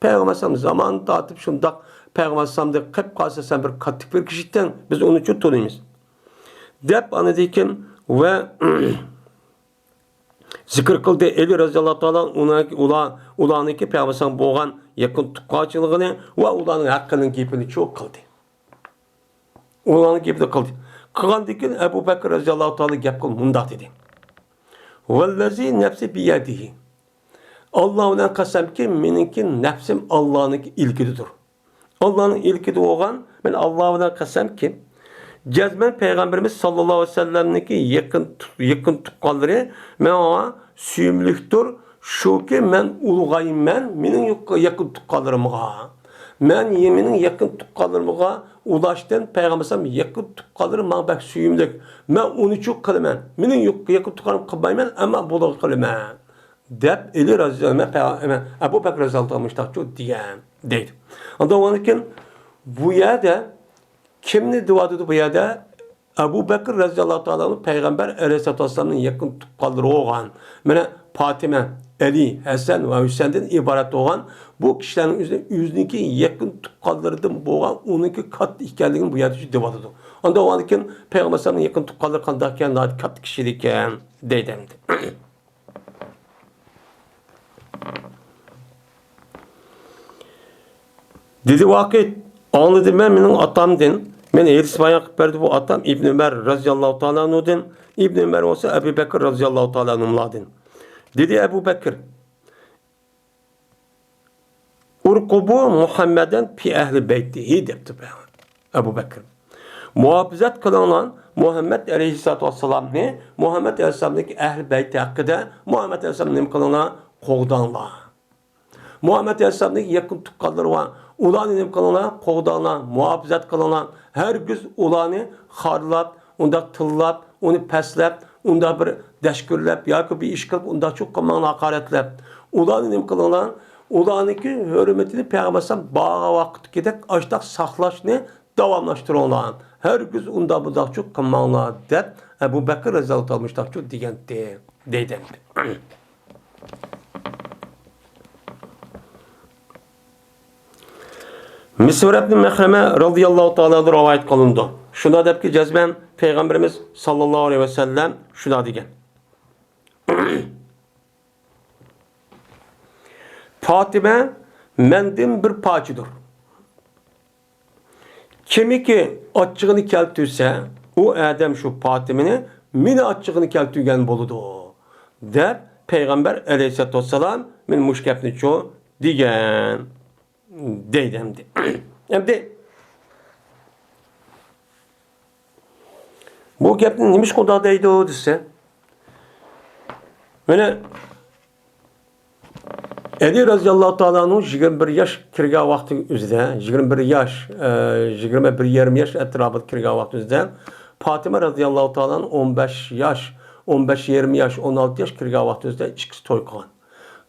Peygamber zamanında atıp şundak Peygamber Sam'da kıp kalsa sen bir kattık bir kişiden biz onu çok tanıyız. Dep anıdayken ve zikir kıldı Eli Razıyallahu Teala ulanıki Peygamber Sam boğan yakın tukkacılığını ve ulanın hakkının gipini çok kıldı. Ulanın gipini kıldı. Kılandayken Ebu Bekir Razıyallahu Teala gep kıl munda dedi. Vellezi nefsi biyadihi. Allah'ın kasem ki meninki nefsim Allah'ın ilkididir. Allah'ın ilkidi olan ben Allah'ın kasem ki cezmen Peygamberimiz sallallahu aleyhi ve sellem'deki yakın tukkalları men ona süyümlüktür. Şu ki men ulugayım menin yakın tukkallarımıga. Men yeminin yakın tukkallarımıga ulaştın Peygamber'im yakın tukkallarım bak süyümlük. Men onu çok kılmen. Menin yakın tukkallarım kılmayman ama buluğ kılmen. Dep Eli Razıyallahu Ebu Bekir Razıyallahu Müştak diyen deydi. Ondan onunkin bu yerde kimni dua dedi bu yerde Ebu Bekir Razıyallahu Teala'nın Peygamber Aleyhisselatü Vesselam'ın yakın tukkalları olan yani Fatime, Ali, Hasan ve Hüseyin'den ibaret olan bu kişilerin yüzündeki yakın tukkallarından boğan onunki kat hikayelerinin bu yerde dua dedi. Ondan onunkin Peygamber Aleyhisselam'ın yakın tukkalları kandakken kat kişilik deydi. Dedi vakit anladım ben benim atamdın. Ben eğer İsmail verdi bu atam İbn Ömer radıyallahu teala anh'udun. İbn Ömer olsa Ebu Bekir radıyallahu teala anh'ladın. Dedi Ebu Bekir Urkubu Muhammeden pi ehli beytihi depti Ebu Bekir. Muhafızat kılınan Muhammed aleyhissalatu vesselam ne? Muhammed aleyhissalam'daki ehl-i beyti hakkında Muhammed aleyhissalam'ın kılınan kovdanlar. Muhammed aleyhissalam'daki yakın tukkalları var. Ulan inim kılınan kovdanlar, muhafızat kılınan her güz ulanı harlap, onda tıllap, onu peslep, onda bir deşkürlep, yakı bir iş kılıp, onda çok kaman hakaretlep. Ulan inim kılınan ulanıki hürmetini Peygamber'den bağa vakit gidek açtak saklaşını davamlaştır olan. Her güz onda bu da çok kamanla dep Ebu Bekir Razıyallahu almışlar çok diyen deyden. Misvur ibn Mehreme radıyallahu ta'ala rivayet kılındı. Şuna dep ki cezben Peygamberimiz sallallahu aleyhi ve sellem şuna degen. Fatime mendim bir paçıdır. Kimi ki açığını keltürse o Adem şu Fatime'ni mini açığını keltürgen boludu. Der Peygamber aleyhissalatü vesselam min muşkepni çoğu digen. Deydi hem de. Hem de bu gepnin nimiş koda deydi o dese. Böyle Ali Razıyallahu Teala'nın 21 yaş kirga vakti üzere, 21 yaş, 21-20 yaş etrafı kirga vakti üzere, Fatıma Razıyallahu Teala'nın 15 yaş, 15-20 yaş, 16 yaş kirga vakti üzere ikisi toy kılan.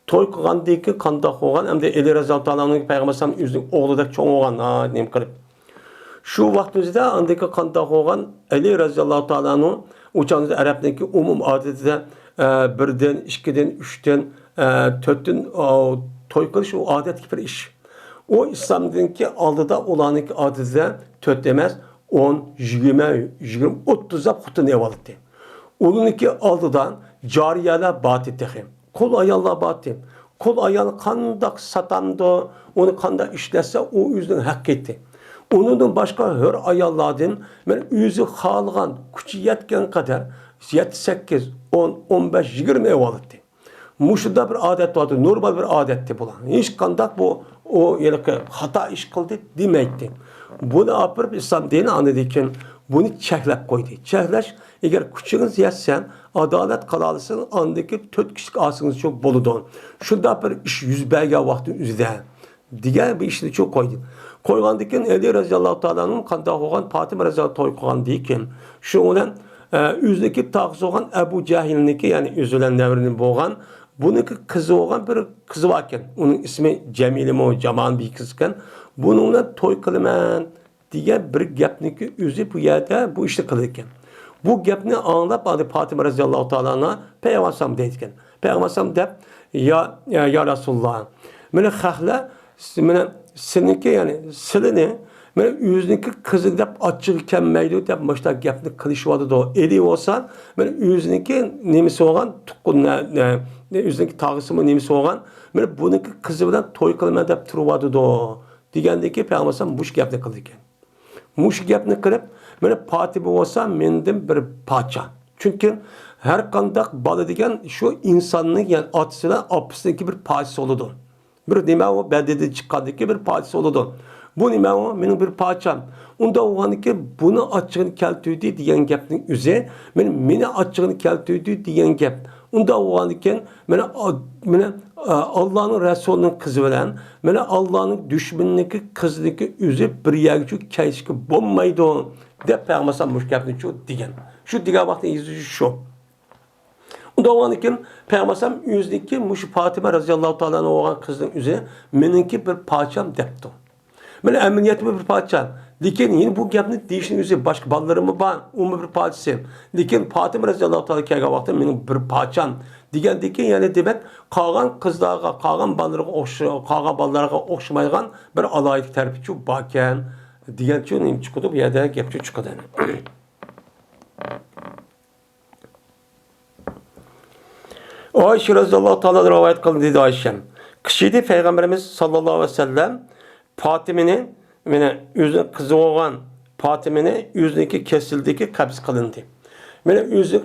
Toy kılgandaki kandak olan hem de Eli Razıyallahu Teala'nın Peygamber Sallallahu yüzünün oğlu çok olan neyim kılıp. Şu vaktimizde andaki kandak olan Eli Razıyallahu Teala'nın uçağınızda Arap'taki umum adeti birden, ikiden, üçten, törtten toy kılış o adet gibi iş. O İslam'daki aldıda olanık adeti tört demez 10, 20, 30'a kutun evalıktı. Onunki aldıdan cariyeler batı tehim. Kol ayallah batı. Kul ayağını kandak satandı, onu kanda işlese o yüzden hak etti. Onundan başka her ayarlardan ben yüzü halgan, küçü yetken kadar 7, 8, 10, 15, 20 ev alıttı. Muşuda bir adet vardı, normal bir adetti bulan. Hiç kandak bu o yani hata iş kıldı demekti. Bunu apırıp İslam dini anladıkken bunu çeklep koydu. Çekleş eğer küçüğünüz yetsen adalet kalalısın andaki 4 kişilik asınız çok boludu. Şunda bir iş yüz belge vakti üzde. Diğer bir işini çok koydu. Koygandıkken Ali Raziyallahu Teala'nın kanda olan Fatıma Raziyallahu Teala koygan deyken şu olan yüzdeki taksı olan Ebu Cehil'niki yani üzülen devrinin boğan bununki kızı olan bir kızı varken onun ismi Cemile mi Cemal bir kızken bununla toy kılman diye bir gapniki üzü bu yerde bu işi kılırken. Bu gapni anlap adı Fatıma Raziyallahu Teala'na Peygamber deyken. Peygamber de ya Resulullah. Mene xahla mene seninki yani silini mene yüzünki kızı dep açıkken meydu dep başta gapni kılışıvadı da eli olsa mene yüzünki nemisi olan tukkun ne yüzünki tağısı mı nemisi olan mene bununki kızı bilen toy kılma dep turuvadı da degandeki Peygamber buş gapni kılırken. Muş gapni kılıp mene Fatıma olsa mendim bir paça. Çünkü her kandak balı degen şu insanın yani atısına apısındaki bir paçası oludu. Bir nime o beldede çıkandaki bir paçası oludu. Bu nime o benim bir paçam. Onda o an ki bunu açığını keltüydü diyen gapning üze, meni açığını keltüydü diyen gap. Onda o an ki mene Allah'ın Resulü'nün kızı veren, mene Allah'ın düşmanındaki kızındaki üze bir yerçük kayışkı bombaydı o. De Peygamber muş gapni şu diyen. Şu diğer vakti yüzü şu. Onda o an ki Peygamber yüzdeki muş Fatıma Raziyallahu Teala'nın olan kızının üze meninki bir parçam depti. Mene emniyetime bir parçam. Lakin yine bu gapni değişin yüzü başka ballarımı var. Umma bir parçası. Lakin Fatıma Raziyallahu Teala kelgen vakti menin bir parçam. Degandeki yani demek kalan kızlarga, kalan ballarga okşamaygan bir alaylık terbiçi bakken degan uchun chiqadi bu yerda gapcha chiqadi. Ayşe radhiyallohu ta'ala rivoyat qildi dedi Ayşe. Kishida Peygamberimiz sallallohu alayhi vasallam Fatimani meni o'zi qizi bo'lgan Fatimani o'ziniki kesildiki qabz qilindi. Meni o'zi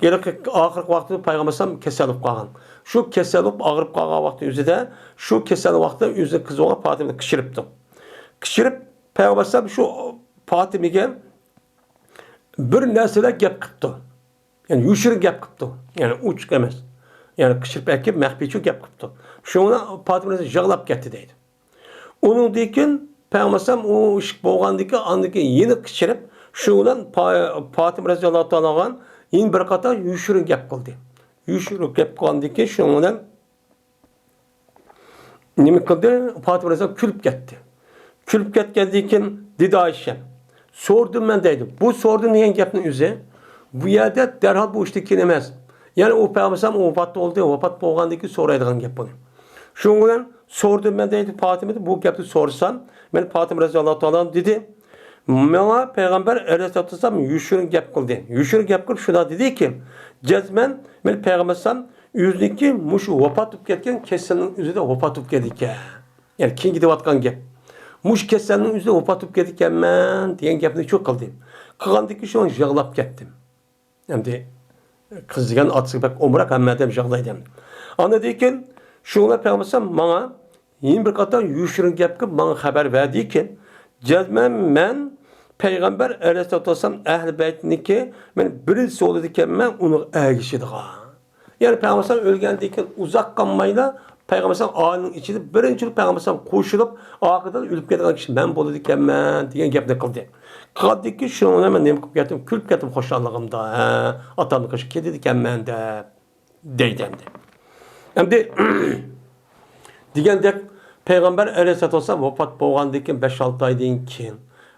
oxirgi vaqtda Peygamber kasalib qolgan. Shu kasalib og'rib qolgan vaqtda o'zida shu kasal vaqtda o'zi qizi bo'lgan Fatimani kishiribdi. Kishirib Peygamber şu Fatime'ge bir narsalar gap qilibdi. Yani yuşur gap qilibdi. Yani uç emas. Yani kishirib akib maxfiy gap qilibdi. Shuni Fatime yig'lab ketdi deydi. Onun dekin Peygamber o ish bo'lgandiki andiki yeni kishirib shu bilan Fatime roziyallohu ta'ala yin bir qator yuşur gap qildi. Yuşur gap qilgandiki shu bilan nima qildi? Fatime roziyallohu kulib ketdi. Külüp ketkendikken dedi Ayşe. Sordum ben dedim. Bu sordum diyen gapning o'zi bu yerde derhal bu işteki emas. Yani o Peygamber o vafat oldu. Vafat bo'lgandiki so'raydigan gap buni. Shuning bilan sordum ben dedi Fatime bu gapni so'rsam, men Fatima roziyallohu ta'ala dedi. Menga Peygamber aleyhissalatu vesselam yushurin gap qildi. Yushurin gap qilib shunda dediki, jazman men Peygamber o'ziniki mushu vafot bo'lib ketgan kasalning o'zida vafot bo'lib ketdi. Yani kim gidayotgan gap. Muş keselinin üzerine opatıp getikken ben diyen gapni çok kıldım. Kılgandaki şu an yağlap kettim. Hem de kızgan atsız bak omrak hemmedim yağlaydım. Anladıyken şuna Peygamber bana yeni bir qator yuşurun gap kılıp bana haber verdiyken cezmen ben Peygamber aleyhissalatu vesselam ehl-i beytniki ben birisi olurken ben onu ergişidik. Yani Peygamber ölgendiyken uzak kalmayla Peygamber ağanın içinde birinci Peygamber koşulup arkadan ölüp giden kişi ben bolu dikemmen diyen gapni qildi. Qildi ki şunu hemen nima qilib ketdim, kulib ketdim xo'shalligimda. Atamni qish kedi dikemmen de deydi. Endi degandek Peygamber aleyhissalatu vesselam vafot bo'lgandan keyin 5-6 oydan keyin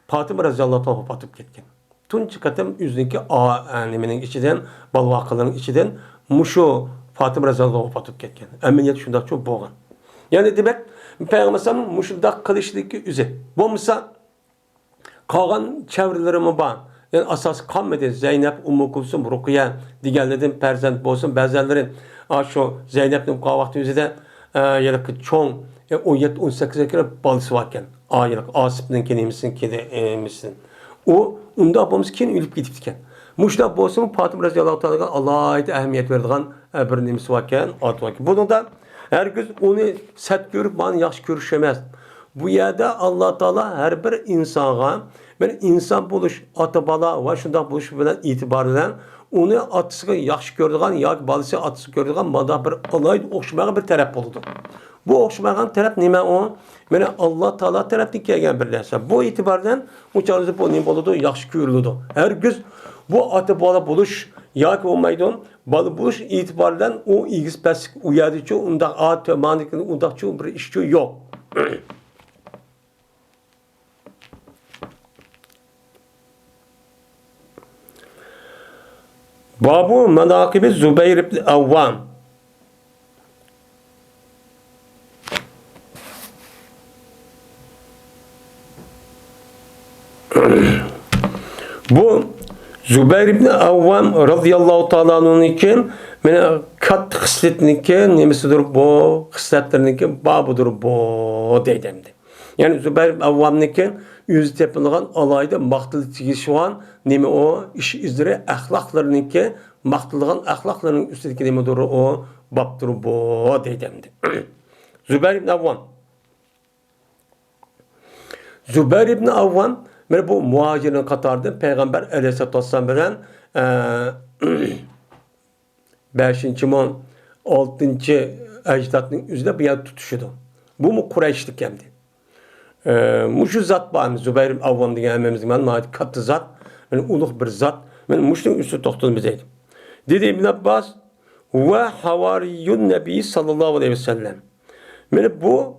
Fatima roziyallohu ta'ala vafot etib ketgan. Tunchi qatam o'ziniki nimaning ichidan, balvoqalarning ichidan mushu Fatima roziyallohu vafot etib ketgan. Amaliyat shunday çok bo'lgan. Yani demek Peygamberimiz mushunda qilishligi o'zi. Bo'lmasa qolgan çevrelerimi bor. Yani asas qolmadi. Zeynep, Ummu Kulsum, Ruqiya deganlardan farzand bo'lsin, ba'zileri şu Zeynep'ning qolgan vaqti o'zida yani çoğun 17-18 kere balısı varken Asip'nin kenimisin misin. Onda abamız kendi ölüp gidipdiken. Muşta bolsun Fatıma radhiyallahu ta'ala Allah'a ehemmiyet verdiğin bir nemisi varken at varken. Bunu da herkes onu sert görüp bana yaxşı görüşemez. Bu yerde Allah Teala her bir insana bir insan buluş, ata bala ve şundan buluş bilen itibarıyla onu atısı yaxşı gördüğün ya balısı atısı gördüğün bana bir alaydı okşamayan bir taraf oldu. Bu okşamayan taraf nime o? Yani Allah Teala tarafından gelgen bir narsa. Bu itibardan uçağınızı bu nime oldu, yaxşı görüldü. Herkes bu ata bala buluş ya ki olmaydı, balı buluş itibardan o ilgisi pes uyadıcı, onda at manikin undakçı bir işçi yok. Babu menakibi Zübeyir ibn Avvam. Bu Zübeyir ibn Avvam radıyallahu ta'ala anh'ın mene kat hisletniki nemesidir bu, hisletlerinki babudur bu deydemdi. Yani Zübeyir ibn Avvam'niki yüzü tepinliğin alayda maqtılı tigişivan nemi o iş izleri ahlaklarınki maqtılığın ahlaklarının üstündeki nemidir o babdır bu deydemdi. Zübeyir ibn Avvam. Zübeyir ibn Avvam ben bu muhacirin katardı Peygamber Aleyhisselatü Vesselam bilen 5. mon 6. ecdatının üzerinde bir yer tutuşudu. Bu mu Kureyşlik hemdi. Muşu zat bağımız Zübeyir ibn Avvam diyen emmemizin ben katı zat, yani uluk bir zat, ben muşun üstü toktun bizeydi. Dedi İbn Abbas ve havariyyun nebi sallallahu aleyhi ve sellem. Yani bu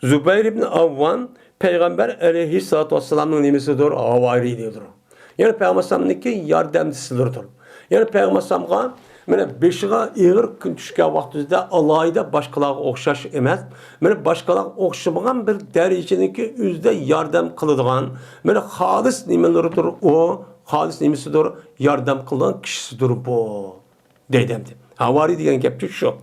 Zübeyir ibn Avvam Peygamber Aleyhisselatü Vesselam'ın nimesidir, havari diyordur. Yani Peygamber'ın yardımcısıdır. Yani Peygamber'ın beşiğe ağır gün düşken vaxtımızda Allah'da başkalarına okşaş emez. Başkalarına okşamayan bir dereceninki üzde yardım kılıdığan, halis nimeleridir o, halis nimesidir, yardım kılınan kişisidir bu. Deydemdi. Havari diyen gepçi şu.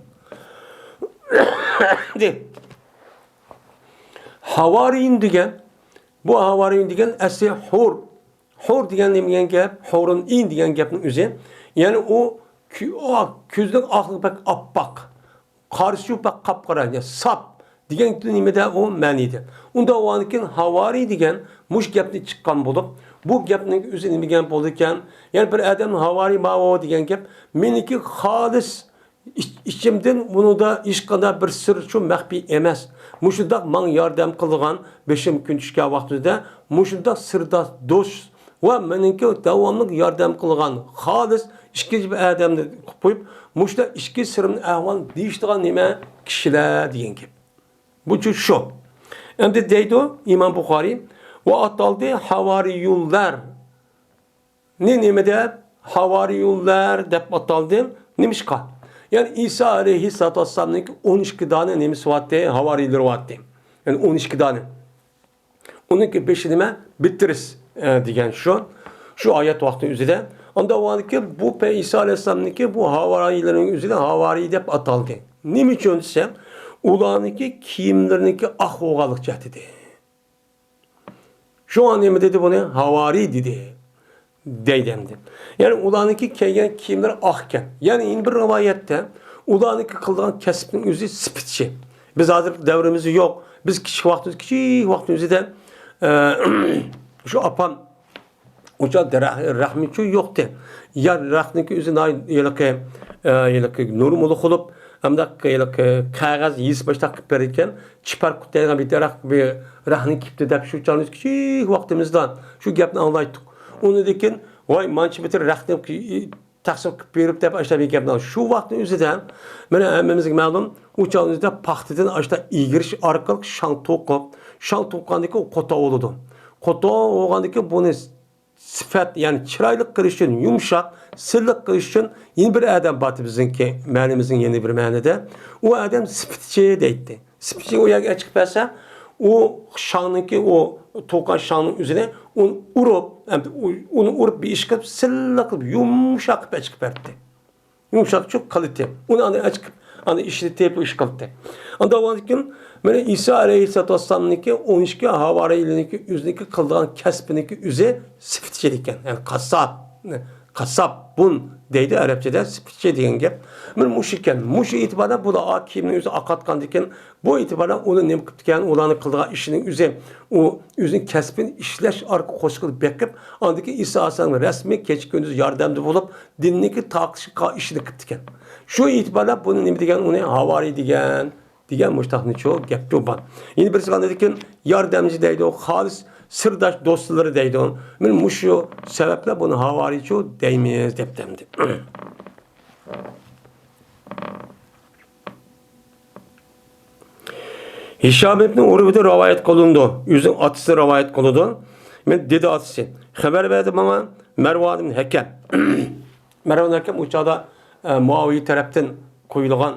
Havariyin diyen, bu havariyin diyen esli hur. Hur diyen demeyen gep, hurun in diyen gepin üzeri. Yani o küzlük aklı pek appak. Karşı pek kapkara, yani sap. Diyen nimede o meniydi. Onda o anıkin havari diyen, muş gepni çıkan bulup, bu gepnin üzerine bir gep olurken, yani bir adam havari mava diyen gep, meniki halis, İçimden bunu da iş kadar bir sır şu mehbi emez. Muşundak man yardım kılgan 5 gün düşken vaxtında muşundak sırda dost ve meninki devamlı yardım kılgan halis işkici bir adamı koyup muşda işki sırrın ahval değiştiren nime kişiler diyen gibi. Bu şu. Hem de deydi İmam Bukhari ve ataldı havariyullar. Ne nimede havariyullar dep ataldı neymiş ka? Yani İsa Aleyhisselatü Vesselam'ın 12 tane nemisi vardı, havarileri vardı. Yani 12 tane. Onunki peşinime bittiriz diyen şu ayet vakti üzerinde. Onda o ki bu İsa Aleyhisselam'ın bu havarilerin üzerinde havari dep ataldı. Ne için ise ulanınki kiyimlerinki oğalık cahdidi. Şu an ne dedi bunu? Havari dedi. Deydemdi. Yani ulanınki keygen kiyimler ahken. Yani bir rivayette ulanınki kıldığı kesbin yüzü spitçi. Biz hazır devrimizi yok. Biz küçük vaktimizde şu apan uçak rahmiçi yoktu. Ya rahminki yüzü yelaki nurumulu olup hem de kağız yiyiz başta kıpırırken çıpar kutlayla bir derak bir rahmin kipti de şu canımız küçük vaktimizden şu gapni anlaytık. Onu dekin vay mançı bitir rahtim taksib berip dep aşağı bir gapni şu vaktin üzerinden mene hemmemizge ma'lum uçağınızda paxtadan aşağı igiriş arkalık şan toqqandaki kota oludu. Kota olgandaki bunu sifat yani çıraylık qilish için yumşak, sırlık qilish için yeni bir adam batı bizimki ma'nimizin yeni bir ma'nida. O adam spitçi deydi. Spitçi o yerga chiqib bersa o şanınki o tokan şanın üzerine onu urup bir iş kılıp sırlık kılıp yumuşak bir çıkıp verdi. Yumuşak çok kalite. Onu açık Ani işletip iş kıldı. Anda olanken mene İsa Aleyhisselatü Vesselam'nınki 12 havariyliğindeki üzerindeki kıldığın kesbindeki üze sıfitçe diken. Yani kasap bun deydi Arapçada sıfitçe diyen gep. Men muşiken muş itibaren bu da akiminin üzü akatkan diken bu itibaren onu nem kıptıken olanı kıldığı işinin üze o üzün kesbin işleş arka koşkulu bekip andaki İsa Aleyhisselam'ın resmi keçi gündüz yardımcı bulup dinliki takışık işini kıptıken. Şu itibaren bunun nem diken onu havari digen muştahını çoğu gep yoban. Yine birisi kan dedikken yardımcı deydi o halis sırdaş dostları deydi on. Men muşu sebeple bunu havari çoğu deymeyiz dep demdi. Hişam ibn Urve'de rivayet kılındı. Yüzün atısı rivayet kılındı. Men dedi atısı. Haber verdi bana Mervan ibn Hakem. Mervan Hakem uçağda Muaviye taraftan koyulgan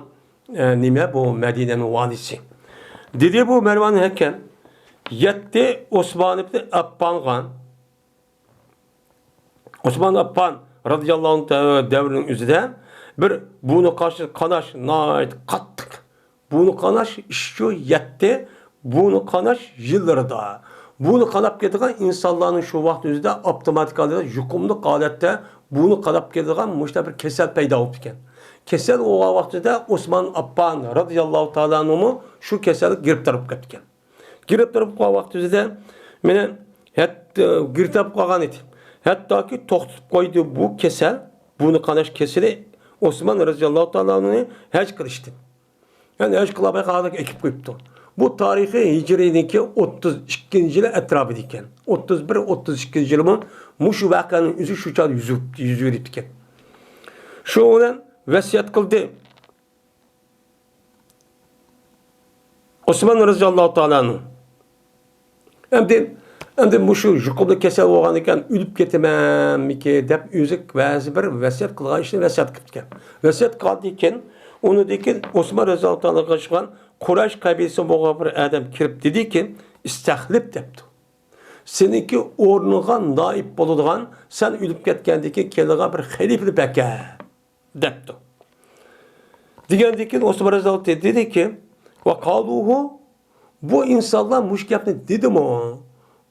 nime bu Medine'nin valisi. Dedi bu Mervan Hakem yetti Osman ibn Affan Osman Affan radıyallahu anh devrinin üzerinde bir bunu karşı kanaş nait kattık. Bunu kanaş işçi yetti. Bunu kanaş yılları da. Bunu kanap getiren insanların şu vakti üzerinde otomatik halde yukumlu halette bunu kanap getiren müşte bir kesel peyda oldu iken. Kesel o vaktide Osman Affan radıyallahu ta'ala anhumu şu keseli girip tarıp ketken. Girip tarıp o vakti üzerinde mene girip tarıp kalan idi. Hatta ki toxtup koydu bu kesel, bunu kanaş keseli Osman radıyallahu ta'ala anhumu hac kılıştı. Yani hac kılabay kadak ekip koyuptu. Bu tarihi Hicri'deki 32. yılı etrafı diken. 31-32. yılımın muşu vakanın yüzü şu çal yüzü diken. Şu olan vesiyet kıldı. Osman radıyallahu ta'ala anhu. Hem de muşu jukumda kesel olgan iken ülüp getemem ki dep üzük vəzi bir vesiyet kılgan işini vesiyet kıldı. Vesiyet kıldı iken onu diken Osman radıyallahu ta'ala kaçıgan Kureyş kabilesi boğaz bir adam kirip dedi ki istahlip depti. Seninki ornuğa naip boluduğun sen ülüp ketkendeki kelliğe bir halifli beke depti. Digendeki Osman radıyallahu ta'ala dedi ki ve kaluhu bu insanlar muşkepni dedim o.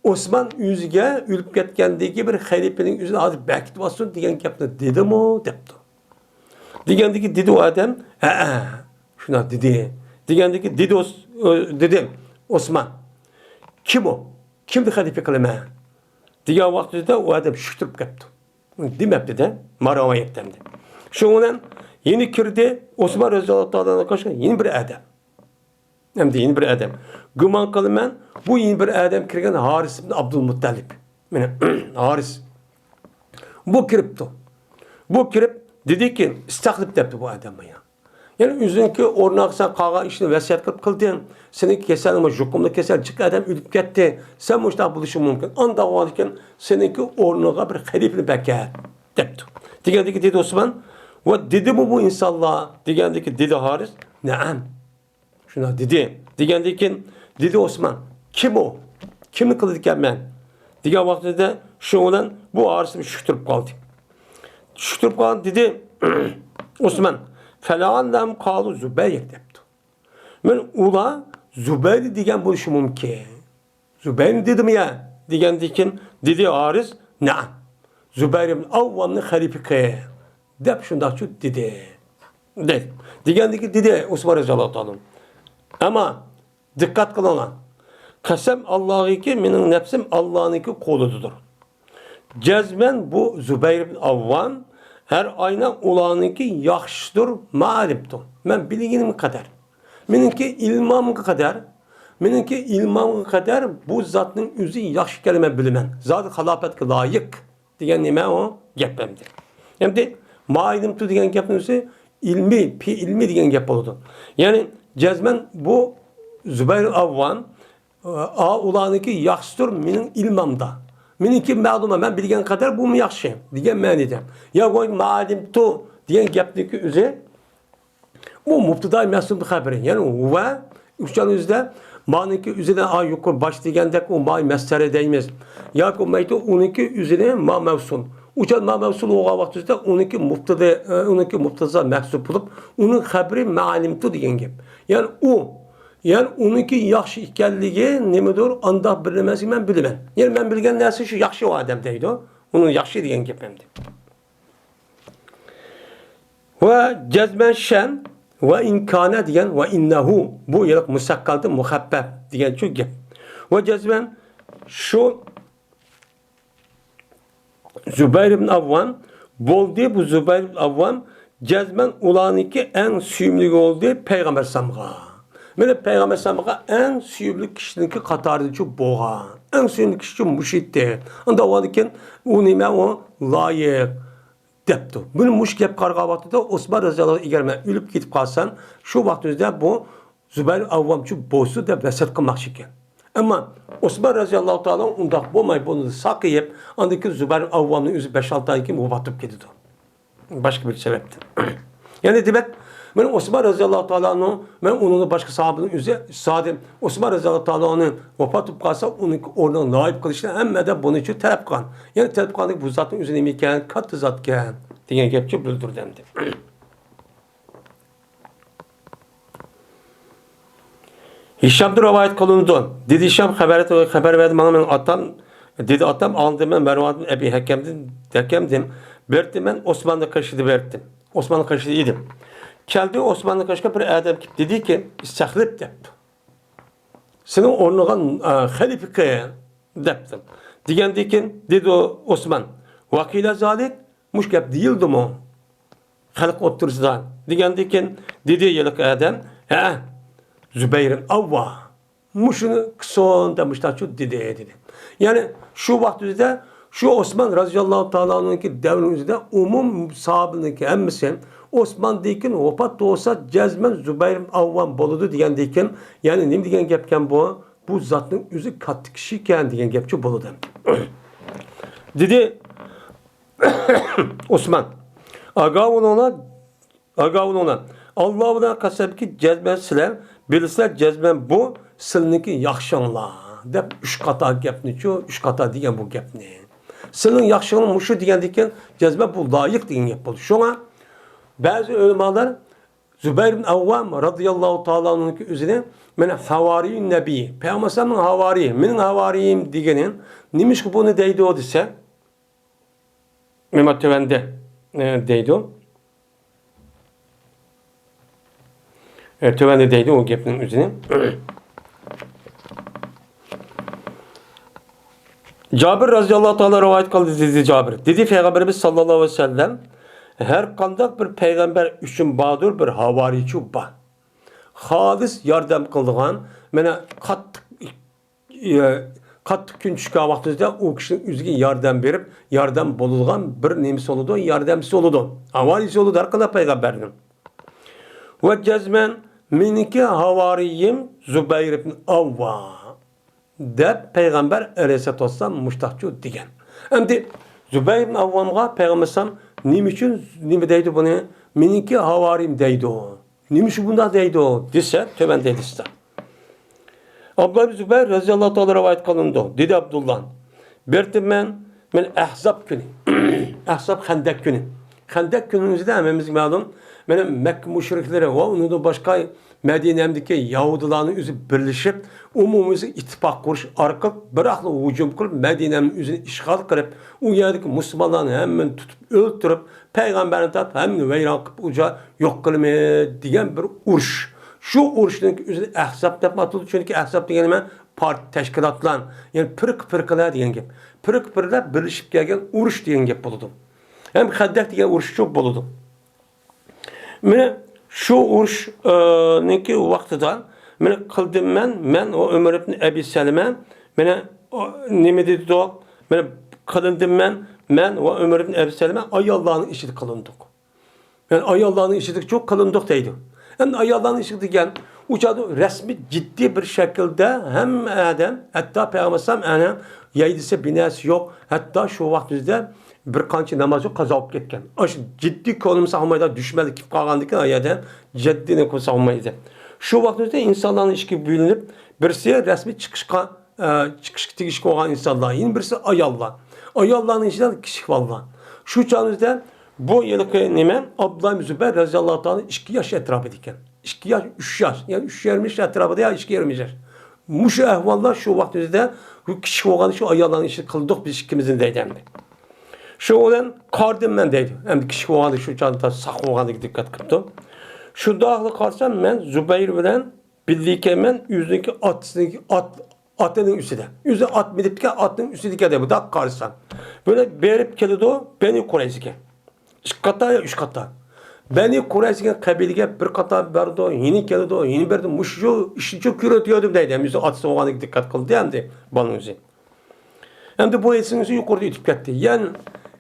Osman yüzüge ülüp ketkendeki bir halifenin yüzüne hadi bekit basın diyen kepni dedim o depti. Digendeki dedi o adam şuna dedi. Digendeki dedi Osman. Kim o? Kimdi halife kılma? Digen vaktinde o adam şüktürüp kaptı. Demepti de marava yektemdi. Şundan yeni kirdi Osman radıyallahu ta'ala'na karşı yeni bir adam. Hem de yeni bir adam. Güman kılman bu yeni bir adam kirgen Haris ibn Abdülmuttalib. Haris. Bu kiripti. Bu kirip dedi ki istaklip depti bu adamı ya. Yani üzünkü ornaqsan qağa işini vəsiyyət qılıb qıldın. Senin keselin jukumda kesel çık adam ülüp gitti. Sen muşta buluşun mümkün. Anda olarken seninki ornağa bir halifini bekler. Depti. Digendeki dedi Osman. Ve dedi bu insanlar? Digendeki dedi Haris. Naam. Şuna dedi. Digendeki dedi Osman. Kim o? Kimi kıldıkken ben? Digen vaktinde şu olan bu Haris'imi şüktürüp kaldı. Şüktürüp kaldı dedi Osman. Felâllem kâlu Zübeyir depti. Men ula Zübeyir digen buluşu mümkün. Zübeyir dedim ya. Digen dikin dedi Haris. Naam. Zübeyir ibn Avvam'ın halifiki. Dep şundak şu dedi. Dedi. Digen dikin dedi Osman radıyallahu ta'ala. Ama dikkat kılın olan. Kasem Allah'ı ki benim nefsim Allah'ınki kolududur. Cezmen bu Zübeyir ibn Avvam her ayna olanınki yaxşıdır, ma'rifdir. Men bilginim kadar. Meninki ilmam kadar bu zatın üzü yaxşı kelime bilmen. Zat halafetke layık diyen nime o gepemdir. Hem de ma'rifdir diyen gepin üzü ilmi diyen gep oldu. Yani cezmen bu Zübeyir Avvam olanınki yaxşıdır menin ilmamda. Meninki ma'luma ben bilgen kadar bu mu yaxşı diyen manide. Ya koy ma'alim tu diyen gepdeki üzü bu mubtada mesum haberi. Yani ve üçcan üzde ma'nınki üzerine yukarı baş diyendek o ma mestere değmez. Ya koymaydı onunki üzerine ma mevsun. Uçan mevsul oğa vaxtında onunki mubtada mahsup bulup, onun xabri ma'alimtu degan gap. Yani onunki yaxshi ekanligi nimadir, anda bilmaslik men bilaman. Yani men bilgan narsa shu yaxshi odam deydi. Onun yaxshi degan gap endi. Ve cezmen şen ve inkâne diyen ve innehu bu yıllık musakkaldı muhabbeb diyen çok gap. Ve cezmen şu Zübeyir ibn Avvam boldu bu Zübeyir ibn Avvam cezmen ulaniki en süyümlük oldu Peygamber Samğa. Mene Peygamber Samğa en süyümlük kişininki katardı çok boğa. En süyümlük kişi çok müşitti. Anda o adıken o nime o layık. Depti. Bunu muş gap qarğa vaxtida Osman radhiyallohu anhu eğer men ölüp ketib qalsam, şu vaqtda bu Zübeyir Avvamçı boysu deb vasiyat qilmoqchi ekan. Ammo Osman radhiyallohu taala undaq bo'lmay buni saqlayib, andaki Zübeyir Avvamning o'zi 5-6 oydan keyin vafot etib ketdi. Başka bir sebepten. Yani demek ben Osman radhiyallohu taala ben onun başka sahabenin üzeri sadim Osman radhiyallohu taala vefat etip kalsa onun oradan naib kılışını hem de bunun için talep kılan. Yani talep kılanlık bu zatın üzerine iken katı zatken diye gepçi bildirdi. Hişam'da rivayet kılındı. Dedi Hişam haber verdi bana ben atam dedi atam aldım ben Mervan'ın Ebi Hakem'dim. Verdim ben Osmanlı karşıda verdim. Osmanlı karşıda idim. Geldi Osmanlı karşıda bir adam dedi ki istahlip dep. Senin ornuğun halifeye deptim. Digendikin dedi o Osman. Vakile zalik muş gap değildi mi? Halk oturuzdan. Digendikin dedi yılık adam. Zübeyir'in avva. Muşunu kıson demişler şu dedi. Yani şu vaktimizde şu Osman radıyallahu ta'ala'nınki devrimizde umum sahabınınki hemmisi Osman deyken vefat da olsa cezmen Zübeyir'in avvam boludu diyen deyken yani ne diyen gepken bu zatın üzü katı kişiyken diyen gepçi boludu. Dedi Osman agavun ona Allah'ına kasem ki cezmen siler bilirler cezmen bu silinki yakşanlar dep 3 kata gepni şu 3 kata diyen bu gepni. Senin yaxşılığın muşu degendeken cezbe bu layık degan gap bo'ldi. Şoňa bazı ulemalar Zübeyir ibn Avvam radıyallahu ta'ala'nın özüne men havari nebi, Peygamber'in havari, menin havariyim degenin nimiş ki bunu deydi o dese Mehmet Tövende deydi o. Tövende deydi o gapning özüne. Cabir radıyallahu ta'ala rivayet kıldı dedi Cabir. Dedi Peygamberimiz sallallahu aleyhi ve sellem her kandak bir peygamber üçün badur bir havariçi var. Halis yardım kıldığan mene kattık gün çıkan vaxtında o kişinin üzüge yardım verip yardım bulungan bir nemisi oludu, yardımcısı oludu. Havariçi oludu her kandak peygamberinin. Ve cezmen miniki havariyim Zübeyir ibn Avva. Dep Peygamber aleyhissalatu vesselam muştakçı degen. Endi Zübeyir ibn Avvam'a Peygamber sallam nime deydi bunu? Meninki havarim deydi o. Nimiş bunda deydi o? Dese töben deydi size. Abdullah bin Zübeyir radıyallahu ta'ala rivayet kılındı. Dedi Abdullah. Bertim ben Ahzab günü. Ahzab Hendek günü. Hendek günümüzde hemimiz malum. Benim Mekke müşrikleri ve onu da başka Medine'mdeki Yahudilerin üzü birleşip umumumuzu ittifak kuruş arka bıraklı hücum kılıp Medine'nin üzerine işgal kılıp o yerdeki Müslümanları hemen tutup öldürüp Peygamberin tabi hemen veyran kılıp uca yok kılmaya diyen bir uruş. Şu uruşun üzerine Ahzab demek atıldı çünkü Ahzab diyen parti teşkilatlan yani pırkılar diyen gibi. Pırkılar birleşip gelgen uruş diyen gibi bulundu. Hem Hendek diyen uruş çok bulundu. Mene şu uruş neki vaxtıdan mene kıldım men o Ömer ibn Ebi Selime mene nime dedi o mene kılındım men o Ömer ibn Ebi Selime ay Allah'ın işidik kılındık. Yani ay Allah'ın işidik çok kılındık deydi. Yani ay Allah'ın işidik diyen uçadı resmi ciddi bir şekilde hem adam hatta Peygamber sallam yaydisi binası yok hatta şu vaxtımızda bir qancha namozni qazo olib ketgan. Osh jiddiy ko'nimiz olmaydi, düşmeli kip qolgandan ayada jiddini ko'sa olmaydi. Shu vaqtda insonlarning ishga bo'linib, birisi rasmiy chiqish tegishga olgan insonlar, yana birisi ayollar. Ayollarning ichidan kichik bolalar. Şu çağımızda bu yılki nime Abdullah ibn Zübeyir radıyallahu ta'ala 2 yaş etrafıdayken. 2 yaş, 3 yaş. Yani 3 yaş etrafıda ya 2 yaş. Muşu ehvallar şu vaktimizde bu kişi olan şu ayarlarını işi kıldık biz ikimizin deydi. Şu olan kardım ben deydi. Hem kişi olan şu çanta sak olanı dikkat kıptım. Şu dağlı kalsam ben Zübeyir bilen bildiyken ben yüzdeki atının üstüde. Yüzde at midipke atının üstüdeki de bu da kalsam. Böyle berip kelidi o beni Kureyş'e. 2 kata ya 3 kata. Beni Kureyş'e kabilige bir kata verdi o, yeni kelidi o, yeni verdi. Muşu işi çok yürütüyordum deydi. Hem yüzde atsı olanı dikkat kıldı hem de bana yüzü. Hem de bu esinizi yukarıda itip gitti. Yani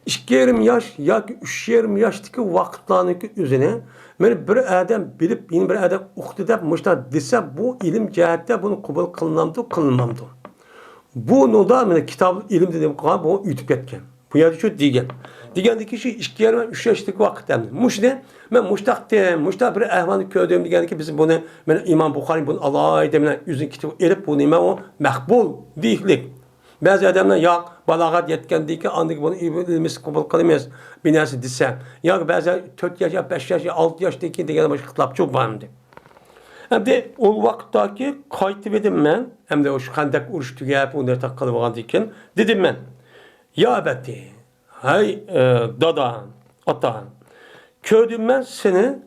2,5 yaş ya 3,5 yaştaki vakitlarındaki üzerine ben bir adam bilip yeni bir adam okudu da müştah dese bu ilim cihette bunu kabul kılınamdı, kılınmamdı. Bunu da kitap ilim dediğim kadar bu itip gitken. Bu yerde şu diyen. Diyen kişi 2,5 yaştaki vakitte. Müştah ben müştah bir ehvanı köydüğüm diyen ki bizim bunu İmam Bukhari bunu Allah edemine yüzün kitabı erip bunu o mekbul değillik. Bazı adamlar ya balagat yetkendiği ki andık bunu ilimiz kabul kılamayız binası dese. Ya bazı 4 yaş, 5 yaş, 6 yaştaki diyen başka kitap çok vardı. Hem de o vakittaki kayıtı dedim ben. Hem de o şu kandak uruş tügeyip onları takılı vardıkken dedim ben. Ya beti, hay dada, ata, köydüm ben seni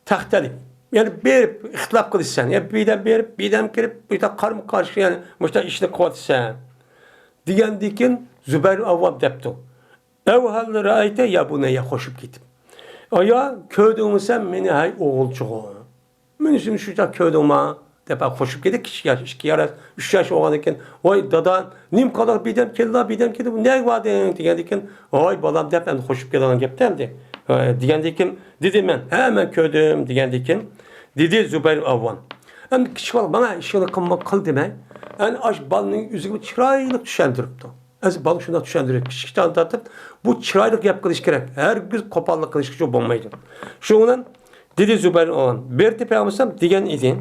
tahtelim. Yani bir ihtilaf kılırsan, ya birden girip bir de karım karşı yani müştah işini kovatırsan. Diyen dikin Zübeyir Avvam depti. Evhal rayte ya buna ya hoşup gittim. Aya köydüğümü sen beni hay oğulcuğu. Ben şimdi şu köydüğüme defa hoşup gittik 2 yaş, 2 yaş, 3 yaş oğlanıken vay dada nim kadar bidem keldi bu ne var diyen dikin vay balam dep ben hoşup gelen geptemdi. Diyen dikin dedim ben hemen köydüm diyen dikin dedi Zübeyir Avvam. Hem kişi var bana işini kıl demek. Yani aş balının yüzünü çıraylık düşendiripti. Az balık şuna düşendirip kişi anlatıp bu çıraylık yap kılış gerek. Her gün kopallık kılış çok olmaydı. Şundan dedi Zübeyir olan bir tepe almışsam diyen idi.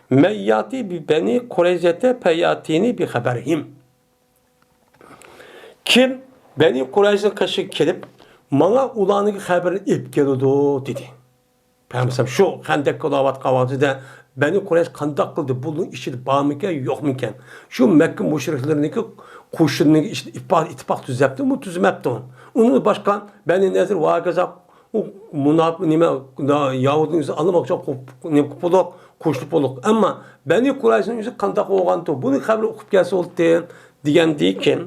Meyyati bi beni Kureyzete peyatini bi haberhim. Kim beni Kureyz'e kaşı kelip bana ulanık haberini ip geliyordu dedi. Peygamber şu hendek kalavat kahvaltıda beni Kureyş kandak kıldı. Bunun işi bağ mıken yok muken? Şu Mekke müşriklerindeki kuşunun işte ittifak düzepti. Bu düzmepti onu. Onun başkan beni nedir vagazak o munafık nime Yahudun yüzü anlamak çok kupuluk kuşluk oluk. Ama beni Kureyş'in yüzü kandak olgandı. Bunu haberi okup gelse oldu diyen deyken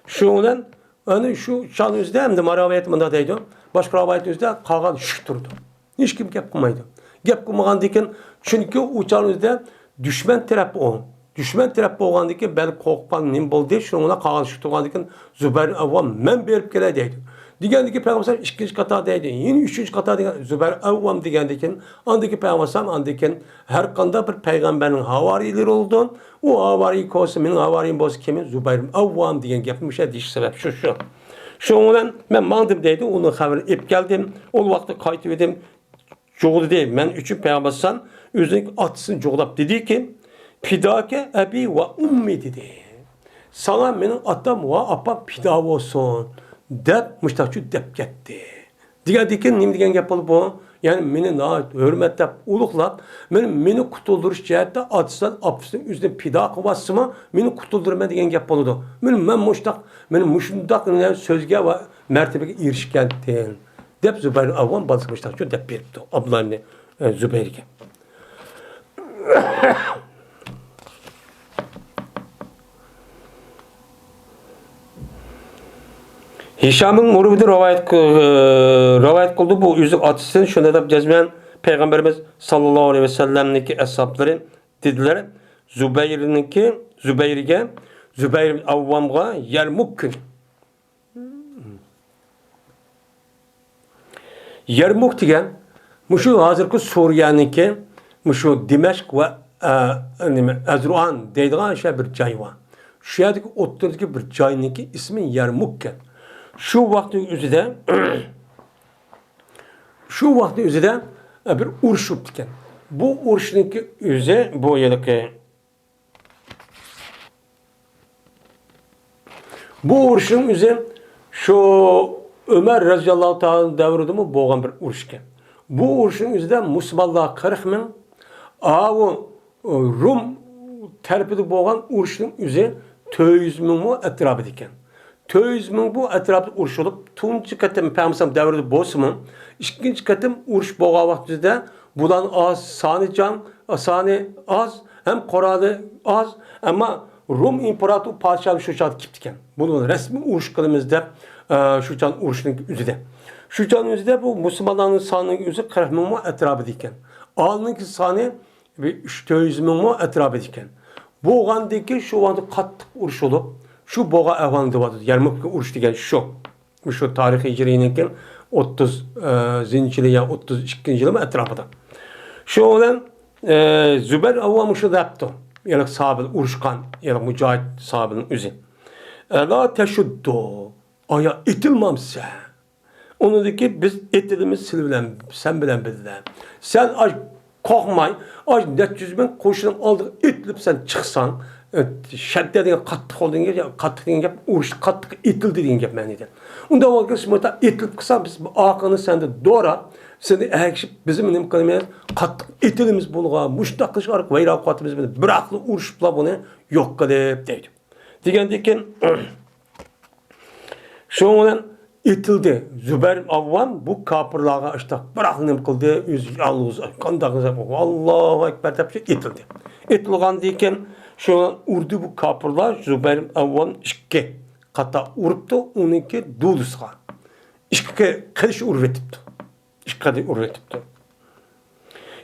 şundan hani şu şan yüzde hem de maraviyetmanda deydi. Başka ravayet yüzde kalgan şık durdu. Hiç kim gap kılmaydı. Gap kılmagan diken çünkü uçağınızda düşman tarafı o. Düşman tarafı olgan diken ben korkpan nim boldu. Şuna kalgan şık durgan diken Zübeyir Avvam men berip kele deydi. Digandaki Peygamber 2. kata deydi. Yine 3. kata deydi. Zübeyir Avvam digandiken andaki Peygamber andiken her kanda bir peygamberin havarileri oldu. O havari kosu benim havariyim boz kimin Zübeyir Avvam diyen yapmış diş sebep şu. Şundan ben mandım deydi. Onun haberini ip geldim. O vakti kayıt edim. Çoğulu değil. Ben 3. Peygamber'san üzerine atsın çoğulap dedi ki Pidake ebi ve ummi dedi. Sana benim atam ve apam pidav olsun. Dep müştahçı dep gitti. Diğer diken nim diyen yapılı bu. Yani beni hürmetlep, uluklap, beni kutulduruş cihette atsan, apsın üzerine pida kıvasıma, beni kutuldurma diyen yapılıdı. Ben müştak sözge ve mertebeye erişken değil. Dep Zübeyir Avvam basmışlar. Şu dep beripti. Abdullah Zübeyir'e. Hişam'ın murubide rivayet kıldı bu yüzük atısını şunda da cezmen Peygamberimiz sallallahu aleyhi ve sellem'deki eshabları dediler. Zübeyir Avvam'a Yermuk. Yermuk degan şu hazırki Suriye'ninki şu Dimeşk ve Ezruan deydiğin şey bir joy var. Şu yerdeki otturdaki bir joyninki ismi Yermuk. Şu vakti üzerinde bir uruş yaptıkken. Bu uruşunki üzerinde bu yerdeki bu uruşun üzerinde şu Ömer radıyallahu ta'ala devrinde mi boğan bir uruşken. Bu uruşun üzerinde Müslümanlar 40 bin, Rum terpidi boğan uruşun üzeri 200 bin mu etrafı diken. 200 bin bu etrafı uruş olup, tuncu katım Peygamber devrinde boğsumun, ikinci katım uruş boğa vaktinde bulan az, sani az, hem Koran'ı az, ama Rum İmparator padişahı şu çağda kiptiken. Bunun resmi uruş kılımızda şu çağın uruşunun üzerinde. Şu çağın üzerinde bu Müslümanların sanının üzeri 40 bin mu etrafı diken. Ağlının ki sani 300 bin mu etrafı diken. Boğandaki şu anda katlık uruş olup, şu boğa evhanı vardı. Yarmuk uruş diken şu tarihi hicriyinken 30 zincirliğe 32. yılım etrafında. Şu olan Zübeyir avvamışı da yaptı. Yani sahabenin uruşkan, yani mücahit sahabenin üzeri. La teşuddu, aya itilmamsa. Onu dedi ki biz itilimiz silvilen, sen bilen bildiler. Sen korkmay, net bin koşunun aldık itilip sen çıksan, şedde diye kattık olduğun gibi, kattık diye gep, uruş kattık itildi diye gep meniydi. Onda o vakit şimdi itilip kısa biz akını sende doğra, seni ekşip bizim imkanımız kattık itilimiz bulga, müştakış arık veyra katımız bile bıraklı uruşupla bunu yok kadar deydi. Digendeki şu olan itildi. Zübeyir Avvam bu kapırlığa işte bıraklı kıldı, yüz yalnız kandağınıza Allahu Ekber deyip itildi. İtilgan deyken şu an urdu bu kapırlığa Zübeyir Avvam işke kata uruptu, onunki dudusga. İşke kılıç urvetipti. İşkadi urvetipti.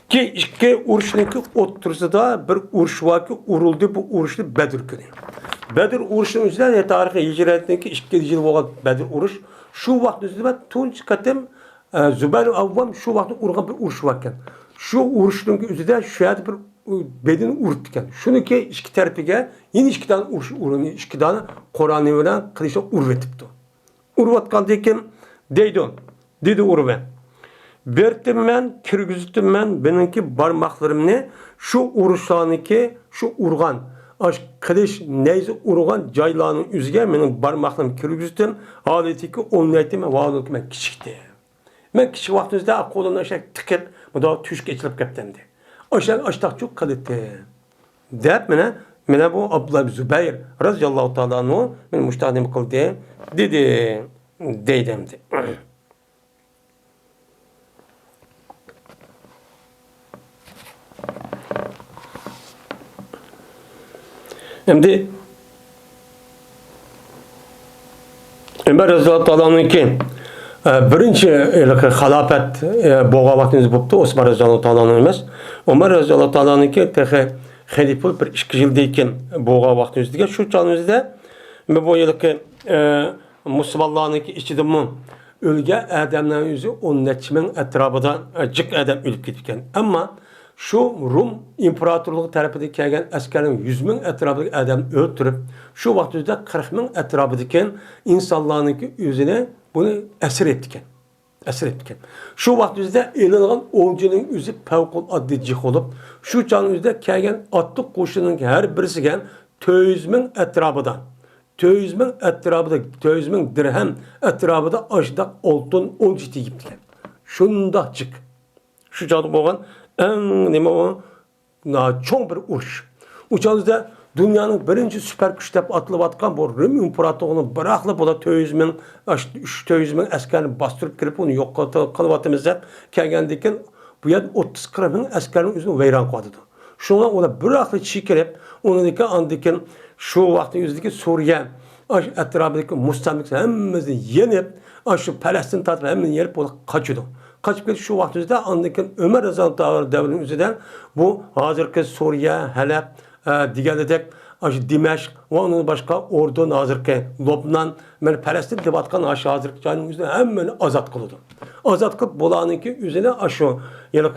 Ki işke uruşununki otursa da bir uruş var ki uruldu, bu uruşlu Bedir günü. Bedir uruşunun üzerinde tarihi hicretindeki işke yıl olan Bedir uruş. Şu vakti üzerinde tunç katım Zübeyir Avvam şu vakti urgan bir uruş varken. Şu uruşunun üzerinde şöyle bir bedeni uruttukken. Şununki iki tarafıge yine iki tane uruş urunu, iki tane Kur'an'ı öğren kılıçla urvetipti. Urvatkan deyken dedi urve. Bertim ben, kirgizittim ben, benimki parmaklarımı şu uruşlarınki, şu urgan, kılıç neyse urgan caylanın üzge, benim parmaklarımı kirgizittim, haletiki onlaytım ve vaadılık ben küçükti. Ben küçük vaktimizde kolumdan aşağı tıkıp, bu da tüş geçirip kaptemdi. Aşağı açtak çok kalıttı. Deyip bana bu Abdullah Zübeyir radıyallahu ta'ala anhu, benim müştahadim kıldı, deydemdi. Şimdi Ömer radıyallahu anh'ınki birinci halafet boğa vaktiniz buldu. Osman radıyallahu anh emas. Ömer radıyallahu anh'ınki tehe halife bir 2 yıldayken boğa vaktiniz diye şu çağınızda bu yılki Müslümanlarınki içinde ölge adamların yüzü 10 neçmin etrafında cık adam ölüp gitken. Ama şu Rum İmparatorluğu tarafından kelgen askerlerin 100 bin etrafındaki adam öldürüp şu vaktimizde 40 bin etrafındaki insanların yüzüne bunu esir ettiken. Şu vaktimizde elinğen oncunun yüzü fevkalade cık olup şu canın yüzüde kelgen atlı koşunun her birisi gen 200 bin etrafından 200 bin etrafında 200 bin dirhem etrafında aşıda altın 10 ciddi gittiken. Şunda cık. Şu canı boğan çok bir uç. Uçağınızda dünyanın birinci süper güçte atılıp atkan bu Rum İmparatorluğunu bırakıp o da 200 bin askerini bastırıp girip onu yok kalıbatımızda kelgendiyken bu yer 30-40 bin askerin yüzünü veyran koydu. Şuna ona bırakıp çiğkerip onundaki andaki şu vaktin yüzdeki Suriye etrafındaki mustamlikse hemimizi yenip şu Palestin tarafı hemini yenip o kaçıyordu. Kaçıp geçti şu vaktimizde andaki Ömer Rıza'nın devrinin üzerinden bu hazırki Suriye, Halep, diğerledek Dimeşk ve onun başka ordu hazırki Lobnan, Palestin debatkan aşı hazırki canın üzerine hemen azat kıldı. Azat kılıp bulanınki üzerine aşı yani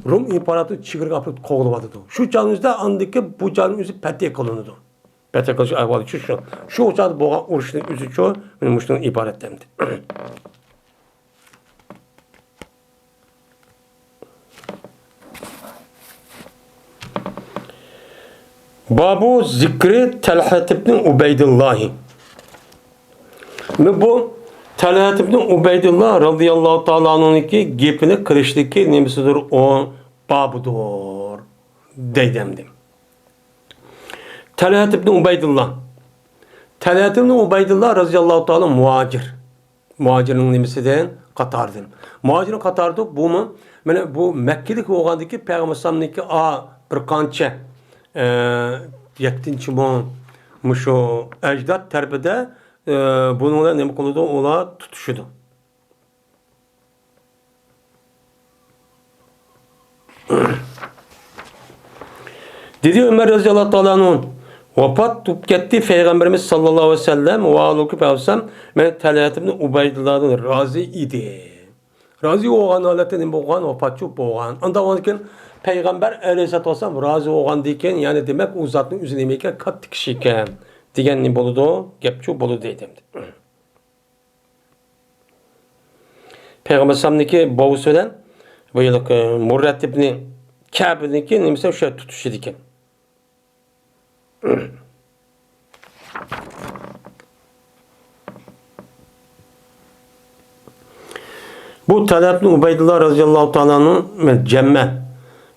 Rum İmparatoru çığırık apıp kovulmadı. Şu canın üzerinde andaki bu canın üzeri petiye kılındı. Petiye kılıcı ahvalı şu uçağı boğa uruşunun üzü çoğu benim uçtuğun ibaretlendi. Babu zikri Talha ibn Ubeydullah'ı. Bu Talhat ibn Ubeydullah radıyallahu ta'ala anh'unki gepini qilishlikki nemisidir o babudur deydimdim. Talhat ibn Ubeydullah. Talhat ibn Ubeydullah radıyallahu ta'ala muhacir. Muhacirning nemisidan qatardan. Muhacirning qatarda bu mu? Mana bu Mekkelik bo'lgandiki Payg'ambarniki bir qancha 7-mon mushu ajdod tarbida buninglar nima qiladi? Ular tutishidi. Dedi Ömer radıyallahu ta'ala anhu vafat tup ketdi Peygamberimiz sallallahu aleyhi ve sellem ve aluki peygamber men Talhat ibn Ubeydullah'dan razı idi. Razı olgan halatda nima bo'lgan? Vafatçı bo'lgan. Unda ondan Peygamber aleyhissalatu vesselam razı olgan deyken yani demek o zatning o'zi nima ekan? Katta kishi ekan degan nima bo'ladi? Gapchu bo'ladi deydim. Peygamber sallamniki bovusi bilan bu yillik Murrat ibn Ka'bniki nimasi o'sha tutishdi ekan. Bu Talhat ibn Ubeydullah radıyallahu ta'ala'nın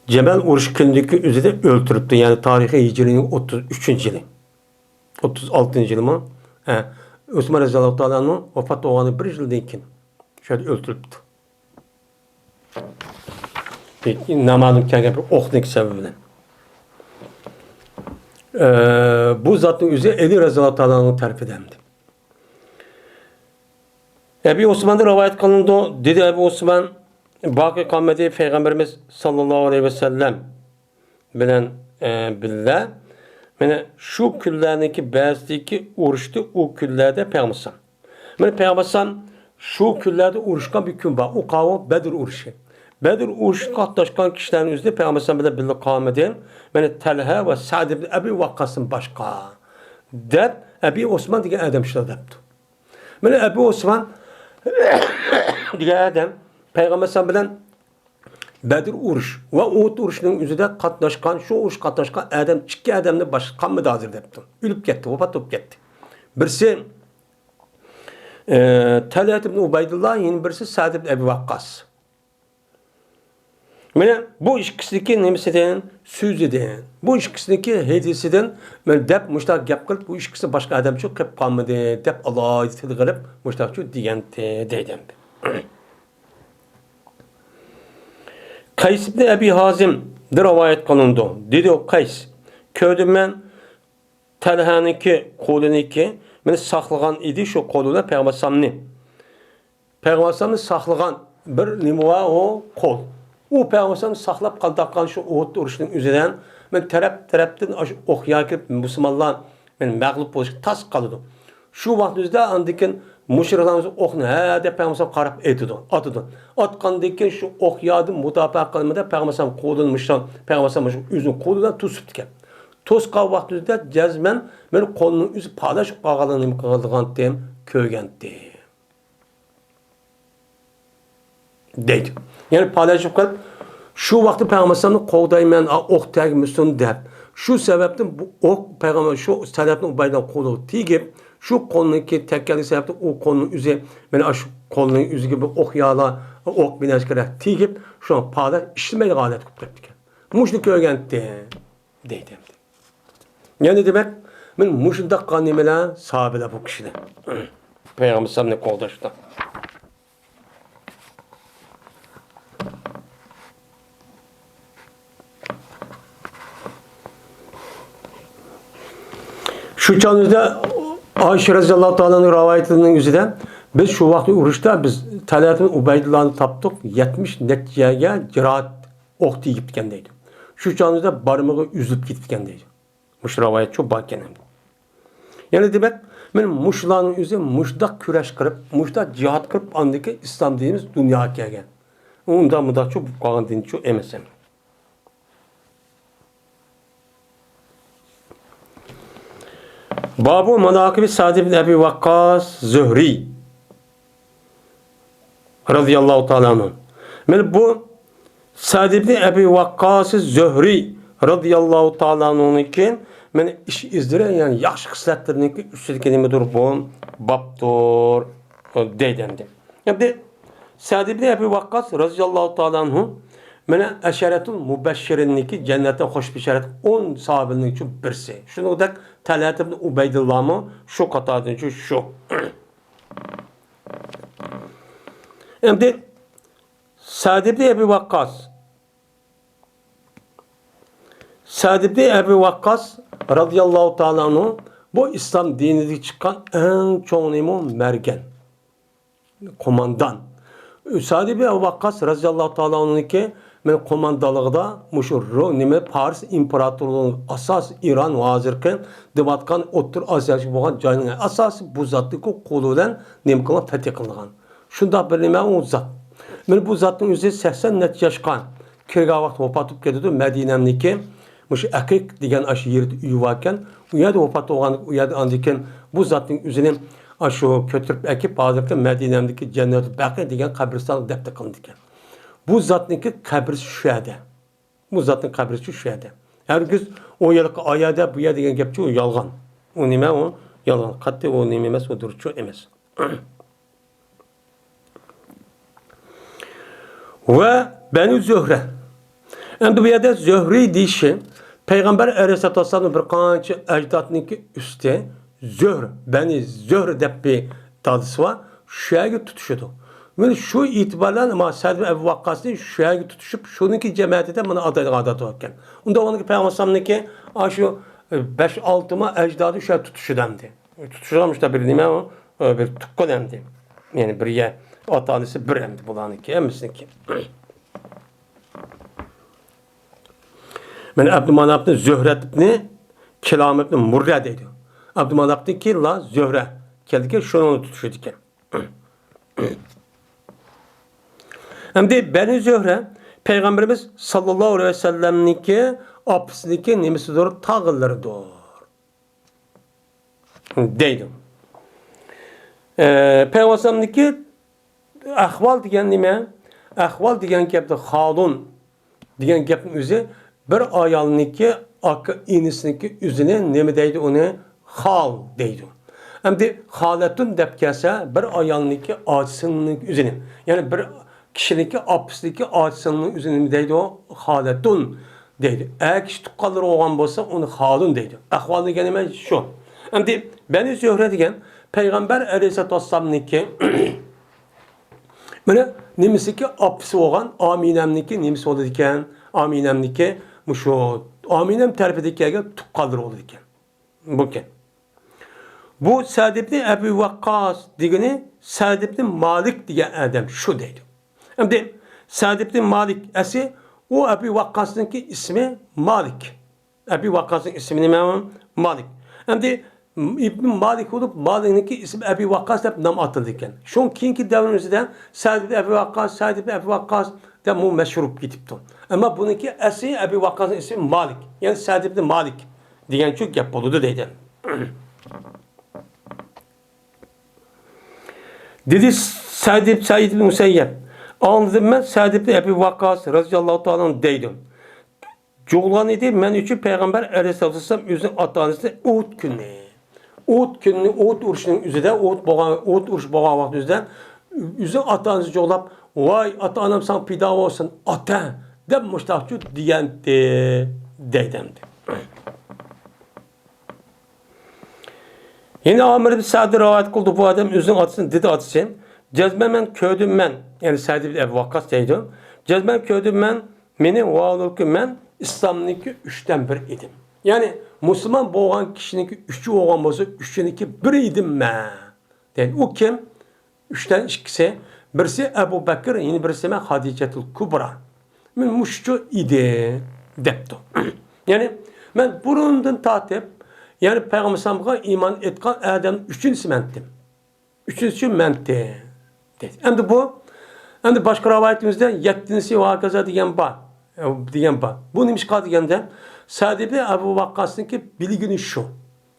Cemel uruş günündeki üzerinde öldürüptü. Yani tarihi Hicri'nin 33. yılı. 36. yılı mı? Osman radıyallahu ta'ala'nın vefat olanı bir yıldayken şöyle öldürüptü. Namazım kelgen bir oknik sebebiyle. Bu zatın üzerinde Ali radıyallahu ta'ala'nın terif edemdi. Ebu Osman'da rivayet kılındı. Dedi Ebu Osman Baki Kammedi Peygamberimiz sallallahu aleyhi ve sellem bilen billah yani şu küllerdeki bazıdaki uğraştı o küllerde Peygamber. Yani Peygamber şu küllerde uğraşkan bir gün var. O kavga Bedir uğraşı. Bedir uğraşı katlaşkan kişilerin üzerinde Peygamber bilen billah Kammedi yani Talha ve Sa'd ibn Ebi Vakkas'ın başka. Deb Ebu Osman diye adam şöyle depti. Yani Ebu Osman diye adam Peygamber sallallahu aleyhi ve sellem Bedir uruş ve Uhud uruşunun üzerinde katlaşkan, şu uruş katlaşkan adam, iki adamını başkan mı da hazır depti. Ülüp gitti, vefat olup gitti. Birisi Talhat ibn Ubeydullah, yine birisi Sa'd ibn Ebi Vakkas. Yani bu ikisindeki nemisinden, sözüden, bu ikisindeki hediyesinden ben dep müştak yap kılıp bu ikisi başka adam çok hep kalmadı. Dep Allah'a istedik kılıp müştak çok diyen dedim. Kays ibn Ebi Hazim de rivayet kılındı. Dedi o Kays, köydüm ben Talha'nınki koluniki beni saklagan idi şu koluna Peygamber sallamni. Peygamber sallamni saklagan bir nimuva o kol. O Peygamber saklap kaldıkan şu Uhud uruşunun üzerinden ben taraftan okyakip Müslümanlar ben mağlup oluşu tas kalıdı. Şu vaktimizde andikin müşriklarımız okunu de Peygamber karab atıdı. Atkandikin şu okyadı mutafaa kalmada Peygamber kolunmuştan Peygamber yüzünü kolundan tutup diken. Toska vaktimizde cezmen ben kolunun yüzü paylaşıp bağlanım kaldıgan dem köygendi. Deydi. Yani paylaşıp kalıp şu vakti Peygamber'in kovdaymen ok tegmişsin der. Şu sebepten bu ok Peygamber şu sebepten Ubeydullah kolu tigip şu konudaki tekkeli sebepten o konunun üzeri ben şu konunun üzeri gibi ok yağla ok binaş gerek tigip şu an paylaş işlemeye galet kupteptik. Muşluk öğrendi deydim. Yani demek ben muşluk kanimela sahabeler bu kişide. Peygamber'in kovdaşta. Şu çağımızda Ayşe radıyallahu ta'ala'nın rivayetinin yüzünden biz şu vakti uğraşta biz Talhat ibn Ubeydullah'ını taptık 70 neticeye ciraat ok diye gittikendeydi. Şu çağımızda barmağı üzüp gittikendeydi. Muş rivayet çok bakken. Yani demek ben muşların yüzü muşdak küreş kırıp muşdak cihat kırıp andaki İslam dinimiz dünyaya gelgen. Ondan mı da çok kalan din çok emesem. Babu Manakib Sa'd ibn Ebi Vakkas Zühri radıyallahu ta'ala anhu. Yani bu Sa'd ibn Ebi Vakkas Zühri radıyallahu ta'ala anhu'nun için yani iş izdiren yani yaxşı xislatlarının üstündeki nemedir bu babdır deydendi. Şimdi Sa'd ibn Ebi Vakkas radıyallahu ta'ala anhu mana eşaretul mübeşşirinniki cennetten hoş bişaret 10 sahabinin için birisi. Şunu da Talat ibn Ubeydullah mı şu katadın için şu. Şimdi Sa'd ibn Ebi Vakkas radıyallahu ta'ala anhu bu İslam dinine çıkan en çok mergen. Komandan. Sa'd ibn Ebi Vakkas radıyallahu ta'ala anhu'nunki men komandalıqda muşur nime Paris imparatorluğunun asas İran ve hazırken devatkan Otur Asiyası boğan cayının asası bu zatlıkı koludan nemkala fetih kılgan. Şunda bir nime o zat. Men bu zatın üzeri 80 net yaşkan. Kirga vaxt vapatıp gediyordu Medine'mdeki muş Akik degen aşı yeri yuvarken uyada vapat olan uyada andiken bu zatın üzerine aşı kötürüp ekip hazırken Medine'mdeki Cennet-i Bakı degen kabristan depte kılındıken. Bu zatniki kabrisi şu yerde. Bu zatın kabrisi şu yerde. Herkes o yılki ayada bu yer degen gepçi o yalgan. O nime o yalgan. Katte o nime emes o duruşu emes. Ve Beni Zöhre. Endi bu yerde Zöhre deyişi Peygamber Aleyhisselatü Vesselam'ın bir kançı ecdatniki üstte Zöhre, Beni Zöhre dep bir dadısı var. Şu yerde tutuşuyordu. Ve şu itibarla ama Sa'd ibn Ebi Vakkas'ın şu yerde tutuşup şununki cemaati de bana adet olurken. Onda onunki Peygamber Aleyhisselam'daki şu 5-6 ma ecdadı şu tutuşu demdi. Tutuşulamış da bir nime o bir tukko demdi. Yani bir yer atanesi bir emdi bulanınki, emisinki. Ben Abdümanap'ın Zöhre ibn Kilam ibn Murre deydi. Abdümanap'ın ki la Zöhre geldi ki şunu onu tutuşu diken. Hem de Beni Zöhre Peygamberimiz sallallahu aleyhi ve sellem'ninki apısındaki nimesi doğru tağılları doğru. Deydim. Peygamberimizdeki ahval diyen nime? Ahval diyen gepti halun diyen gepin üzü bir ayalınki akı inisindeki üzüne neme deydi onu? Hal deydi. Hem de haletun dep gelse bir ayalınki acısının üzüne. Yani bir kişideki apısındaki acısının üzüne deydi o? Haletun deydi. Eğer kişi tukkalır olan olsa onu halun deydi. Ahval diyen nime şu. Hem de Beni Zöhre diyen Peygamber Aleyhisselatü Vesselam'nınki böyle nimisiki apısı olan Aminem'ninki nimisi oldu diken Aminem'ninki şu Aminem terfideki tukkalır oldu diken. Bu ki. Bu Sa'd ibn Ebi Vakkas digini Sa'd ibn Malik diye adam şu deydi. Hem de Sa'd ibn Malik esi o Ebi Vakkas'ınki ismi Malik. Ebi Vakkas'ın ismi ne? Malik. Hem de İbn Malik olup Malik'inki ismi Ebi Vakkas hep nam atılırken. Şun kinki devrimizde Sa'd ibn Ebi Vakkas, Sa'd ibn Ebi Vakkas da bu meşhur gidipti. Ama bununki esi Ebi Vakkas'ın ismi Malik. Yani Sa'd ibn Malik diyen çok yapıldı deyden. Dedi Sa'd ibn Musayyeb. Anladım ben Sa'd ibn Ebi Vakkas radıyallahu ta'ala deydim. Çoğulan idi men üçün Peygamber Aleyhisselatü Vesselam üzün atanısı Uhud günü. Uhud günü, Uhud uruşunun üzüde, Uhud uruş boğa vakti üzüden üzün atanısı çoğulap vay ata anam sana pida olsun ata de müştahçı diyendi deydemdi. Yine Amir ibn Sa'd rivayet kıldı bu adam üzün atısını dedi atısı. Cezme men köydüm men yani Sa'd ibn Ebi Vakkas deydim. Cezme köydüm men meni vaadılkı men İslam'ınki 3'ten 1 idim. Yani Müslüman boğan kişininki 3'ü oğan olsa 3'üninki 1 idim ben. Yani o kim? 3'ten 2'si. Birisi Ebu Bekir, yine birisi ben Hadicetul Kubra. Ben muşçu idi. Depto. Yani ben burundan tatip yani Peygamber Sallam'a iman etkan adam 3'üncüsü mentim. 3'üncüsü menti. Hem bu hem de başka rivayetimizde 7'si vakaza diyen var. Bu neymiş kaldı diyende Sa'd ibn Ebi Vakkas'ınki bilgini şu.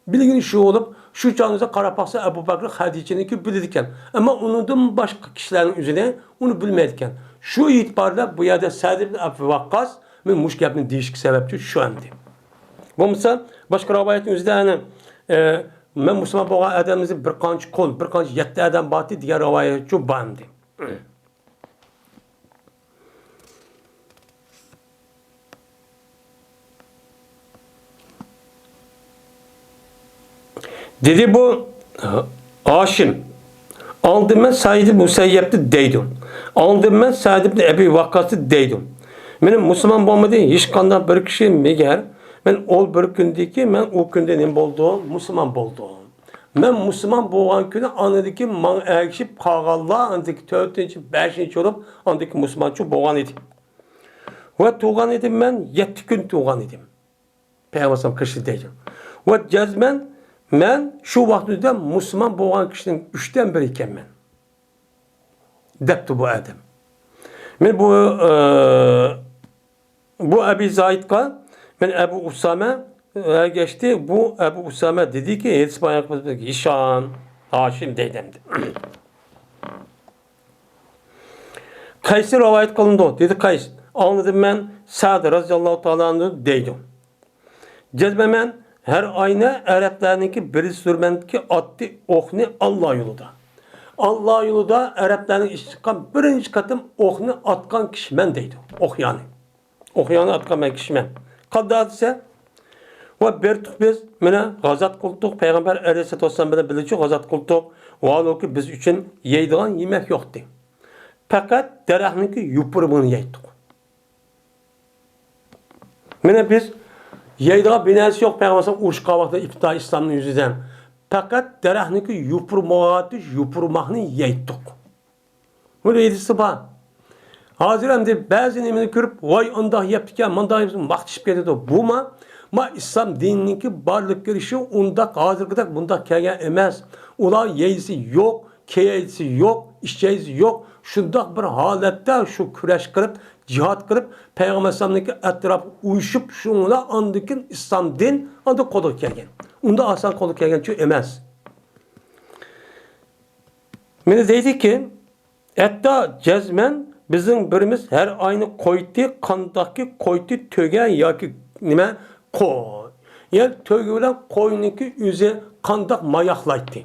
Bilgini şu olup şu canınıza karapaksa Ebu Bekir Hadice'ninki bilirken ama onun başka kişilerin üzerine onu bilmedikken. Şu itibarla bu yerde Sa'd ibn Ebi Vakkas ve muşkabının değişik sebepçi şu anda. Bu misal başka rivayetimizde yani men Müslüman bo'lgan adamimizni bir qancha qo'l, bir qancha 7 adam botdi degan rivoyat shu bandi. Dedi bu Haşim. Aldım ben Said ibn Musayyeb'di deydim. Aldım ben Said ibn Ebi Vakkas'ı deydim. Benim Müslüman olmadı hiç kandan bir kişi meğer ben ol bir gündeki ben o günde ne oldu? Müslüman oldum. Ben Müslüman boğan günü anladık ki man erkişip kağalla andık 4. 5. olup andık Müslümançı boğan idim. Ve tuğan idim ben 7 gün tuğan idim. Peygamber kışı deydim. Ve cezmen ben şu vaxtda Müslüman boğan kişinin 3'ten biri iken ben. Depti bu adam. Ben bu Ebi Zaid'ka ben Ebu Usame geçti. Bu Ebu Usame dedi ki İşan Haşim deydemdi. Kays'ı rivayet kılındı. Dedi Kays. Anladım ben Sa'd radıyallahu ta'ala deydim. Cezmemen her ayna Araplarınki biri sürmenki attı okni Allah yolunda. Allah yolunda Arapların iş çıkan birinci katım okni atkan kişi men deydi. Okyanı. Okyanı atkan ben kişi men. Kadda ise ve bertuk biz mene gazat kıldık. Peygamber Aleyhisselatü Vesselam bile bilecek gazat kıldık. O halde ki biz için yeydiğin yemek yoktu. Fakat derahınki yupurumunu yeydik. Mene biz yeydiğin binası yok Peygamber uç kavakta iftihar İslam'ın yüzünden. Fakat derahınki yupurmağını yeydik. Bunu yedisi var. Hazır hem de bazı nemini görüp vay ondan yaptıkken mandan yapsın maktışıp geldi. Bu ma İslam dinininki barlık girişi ondak hazır kadar bundak kelgen emez. Ula yeyisi yok, keyisi yok, işçeyisi yok. Şundak bir halette şu küreş kırıp, cihat kırıp, Peygamber İslam'daki etrafı uyuşup şunla andıkin İslam din andık kolu kelgen. Onda asan kolu kelgen çünkü emez. Beni dedi ki, hatta cezmen bizim birimiz her aynı koydu, kandaki koydu töge ya ki nime koy. Yani töge bilen koyununki yüze kandak mayaklaydı.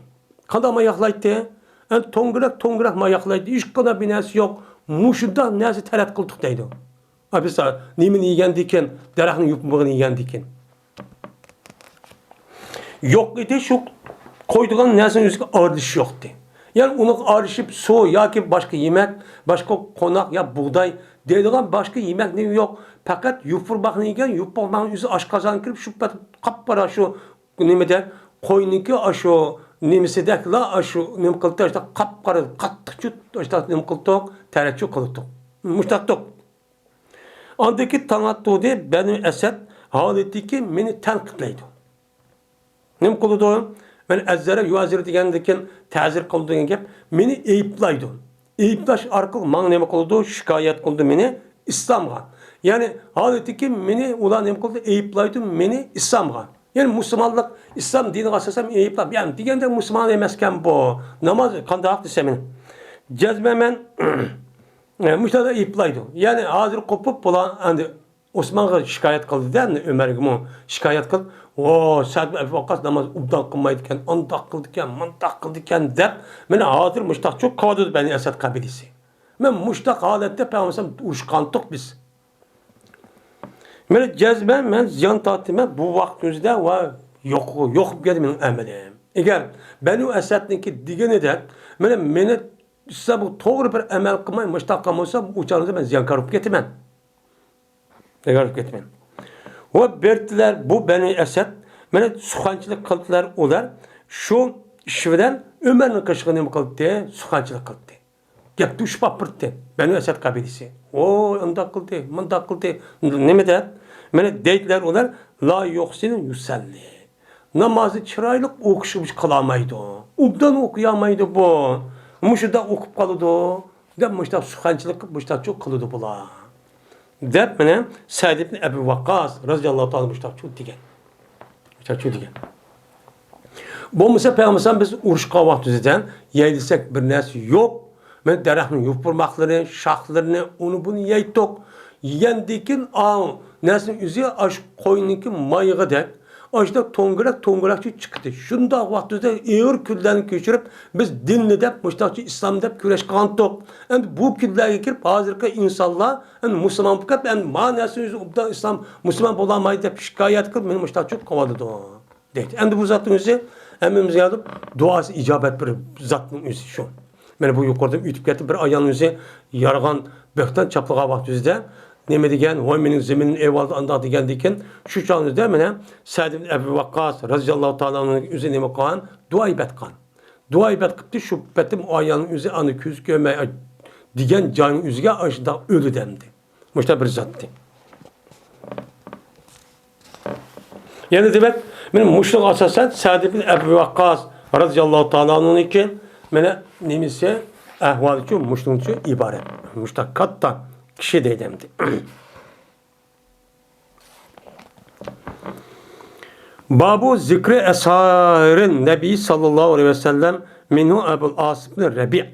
Kandak mayaklaydı. Yani tongurak mayaklaydı. Hiç kadar binası yok. Muşunda nesi terap kıldık deydi. Abisa nimin yiyen diken, derahın yupmağını yiyen diken. Yok idi şu koyduğun nesinin yüzü ağırlışı yoktu. Yani onu arışıp su ya ki başka yemek, başka konak ya buğday dediğin başka yemek ne yok. Fakat yupurmağını yiyen yupurmağının yüzü aşkazan kırıp şu kapara şu nimede koyununki aşu nimisi de la aşu nim kıldı işte kapara kattık çut işte nim kıldık terekkü kıldık. Müştaktık. Andaki tanıttığı de Beni Esed haleti ki beni tenkitleydi. Nim kıldı? Ben ezzere yuazir degandeki ta'zir kıldığın gap beni eyiplaydı. Eyiptaş arkalı man neme kıldı? Şikayet kıldı beni İslam'a. Yani haleti ki beni ulan neme kıldı? Eyiplaydı beni İslam'a. Yani Müslümanlık İslam dini asasam eyipla. Yani digende Müslüman emesken bu. Namaz kandak desemin. Cezmemen müştada eyiplaydı. Yani hazır kopup bulan hani Osman'a şikayet kıldı değil mi? Ömer Gümü şikayet kıldı. O Sa'd ibn Vakkas namaz ubdan kılmaydıkken, andak kıldıkken, mantak kıldıkken der. Mene hazır müştak çok kavadı beni Esed kabilesi. Men müştak halette Peygamber uçkantık biz. Mene cezben men ziyan tatime bu vaktimizde ve yok geldi benim emelim. Eğer Beni Esed'ninki digene de mene size bu doğru bir emel kılmayı müştak kılmaysa uçağınızda ben ziyan karıp getirmem. Karıp getirmem. Ve bertiler bu Beni Esed mene suhançılık kıldılar olar. Şu işveren Ömer'in kaşığını mı kıldı? Suhançılık kıldı. Yaptı şu papırttı. Beni Esed kabilesi. O onda kıldı, manda kıldı. Ne mi der? Mene deydiler olar. La yoksinin yusalli. Namazı çıraylık okuşup kılamaydı. Ubdan okuyamaydı bu. Muşuda okup kalıdı. Muşta suhançılık muşta çok kılıdı bula. Dep mene Sa'd ibn Ebi Vakkas radıyallahu ta'ala müştak çok digen. Müştak çok digen. Bu mesela Peygamber biz uruş kavak düzeden yeydisek bir nesi yok. Men derahın yupurmakları, şahlarını onu bunu yeydik. Yendikin nesin üzü aş koyununki mayığı dek. Aşda tongulakçı çıktı. Şunda vaxtda ağır küllerini köçürüp biz dinli dep, müştakçı İslam dep küreş kantok. Yani bu küllerge kirip hazırki insanlar yani Müslüman bukat yani manası yüzü İslam Müslüman bolamaydı dep şikayet kılıp beni müştakçı kovadı da. Deydi. Yani bu zatın yüzü hemimiz yazıp duası icabet bir zatın yüzü şu. Yani bu yukarıda ütüp getip bir ayağın yüzü yargan bökten çaplığa vaxtı yüzde neme degen, vay menin zeminin evvalda anda degen diken, şu çağınızda mene Sa'd ibn Ebi Vakkas radıyallahu ta'ala'nın üzerine neme kılan, dua ibet kılan. Dua ibet kıptı, şu betim o ayağının üzerine anı küz göme digen canın üzerine aşıda ölü demdi. Müşte bir zattı. Yani demek, benim muşluk asasen Sa'd ibn Ebi Vakkas radıyallahu ta'ala'nın için, mene nemisi ehval için, muşluk için ibaret. Muşta katta kişi deydemdi. Babu zikri esharin Nebi sallallahu aleyhi ve sellem minhu Ebul As ibn Rabi'.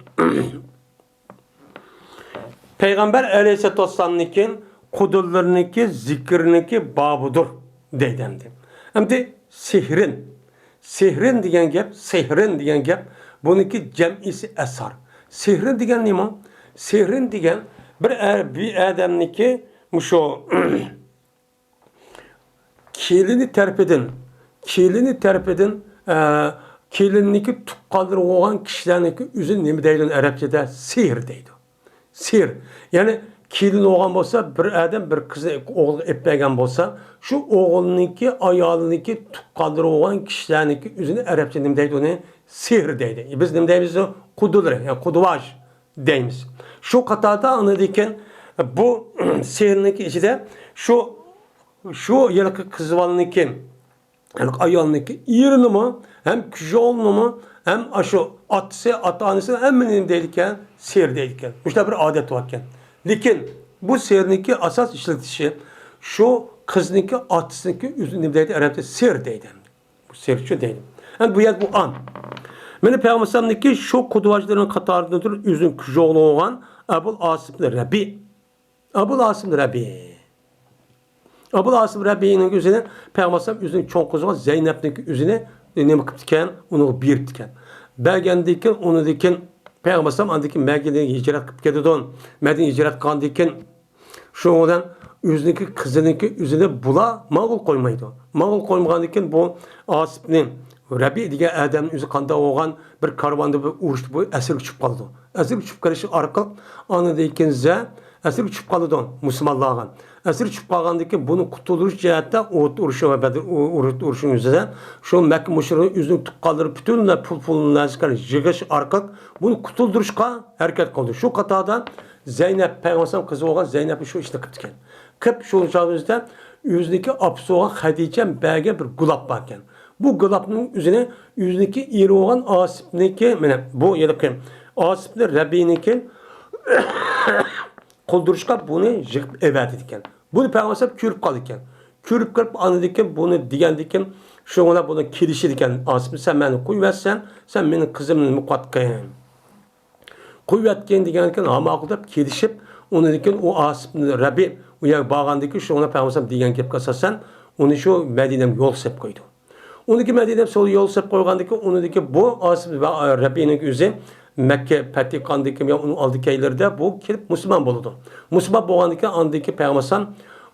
Peygamber aleyhisselatü vesselam'nınki kudurlarınınki zikriniki babudur deydemdi. Hem de sihrin diyen gep bununki cem'isi esar. Sihrin diyen ne mi? Sihrin diyen bir adamniki muşo kilini terp edin kilinniki tuqqaldır olan kişilerniki üzün nemi deydi Arapçada sihir deydi. Sihir. Yani kilin oğlan bolsa bir adam bir kızı oğul etmegen bolsa şu oğlununki ayalıniki tuqqaldır olan kişilerniki üzünü Arapçada nemi deydi onu sihir deydi. Biz nemi deyimiz kududur yani kuduvaj deyimiz. Şu katada anladıyken bu sihirindeki içinde şu yılki kızvalınınki yani ayalınınki irini mi hem küçük oğlunu mu hem aşı atanesi hem benim deydikken sihir deydikken. İşte bir adet varken. Lakin bu sihirindeki asas işletişi şu kızınınki atısınınki üzerinde deydi Arapça sihir deydi. Bu sihirçi deydi. Yani bu yer bu an. Meni Peygamber'deki şu kuduvacıların katarındadır üzün küçük oğlu olan Ebul As ibn Rabi'. Ebul As ibn Rabi'. Ebul As ibn Rabi'nin üzerine Peygamber üzerine çok kızı var. Zeynep'in üzerine ne bakıp diken, onu bir diken. Belgen diken, onu diken Peygamber andaki Mekke'den hicret kıp gedidon. Medine hicret kan diken şu olan üzerindeki kızınınki üzerine bula mağul koymaydı. Mağul koymagan diken bu As ibn Rabi diye adamın üzü kanda oğan bir karvanda bir uğraştı bu esir uçup kaldı. Esir uçup karışı arka anı deyken esir uçup kaldı Müslümanlığa. Esir uçup kalgandaki bunu kutuluş cihette Uhud uruşu ve Bedir uruşun üzerine şu Mekke müşriğinin üzünü tutkaldırıp bütün pulunu nazikar jigış arka bunu kutulduruşka hareket kıldı. Şu katada Zeynep Peygamber kızı olan Zeynep'i şu işte kıptıken. Kıp şu çağımızda yüzdeki apsı olan Hadice'm belge bir gulap varken. Bu gılapның üzerine yüzdeki iri olan Asip'niki bu yedeki Asip'ni Rabbi'niki kulduruşka bunu yıkıp evet ediken. Bunu Peygamber kürüp kaldı iken. Kürüp kalıp anladıkken bunu digen diken şu ona bunu kilişi diken Asip'ni sen beni kuyvetsen sen benim kızımın mukatkayım. Kuyvetken diken ama akılda kilişip onu diken o Asip'ni Rabbi uyan bağandaki şu ona Peygamber digen kep kasasan onu şu Medine'm yol sep koydu. Ondaki Medine'm sol yol sep koygandaki onundaki bu Asip ve Rabbi'nin yüzü Mekke Petikandaki ya onun aldığı yerlerde bu kelip Müslüman buldu. Müslüman boğandaki andaki Peygamber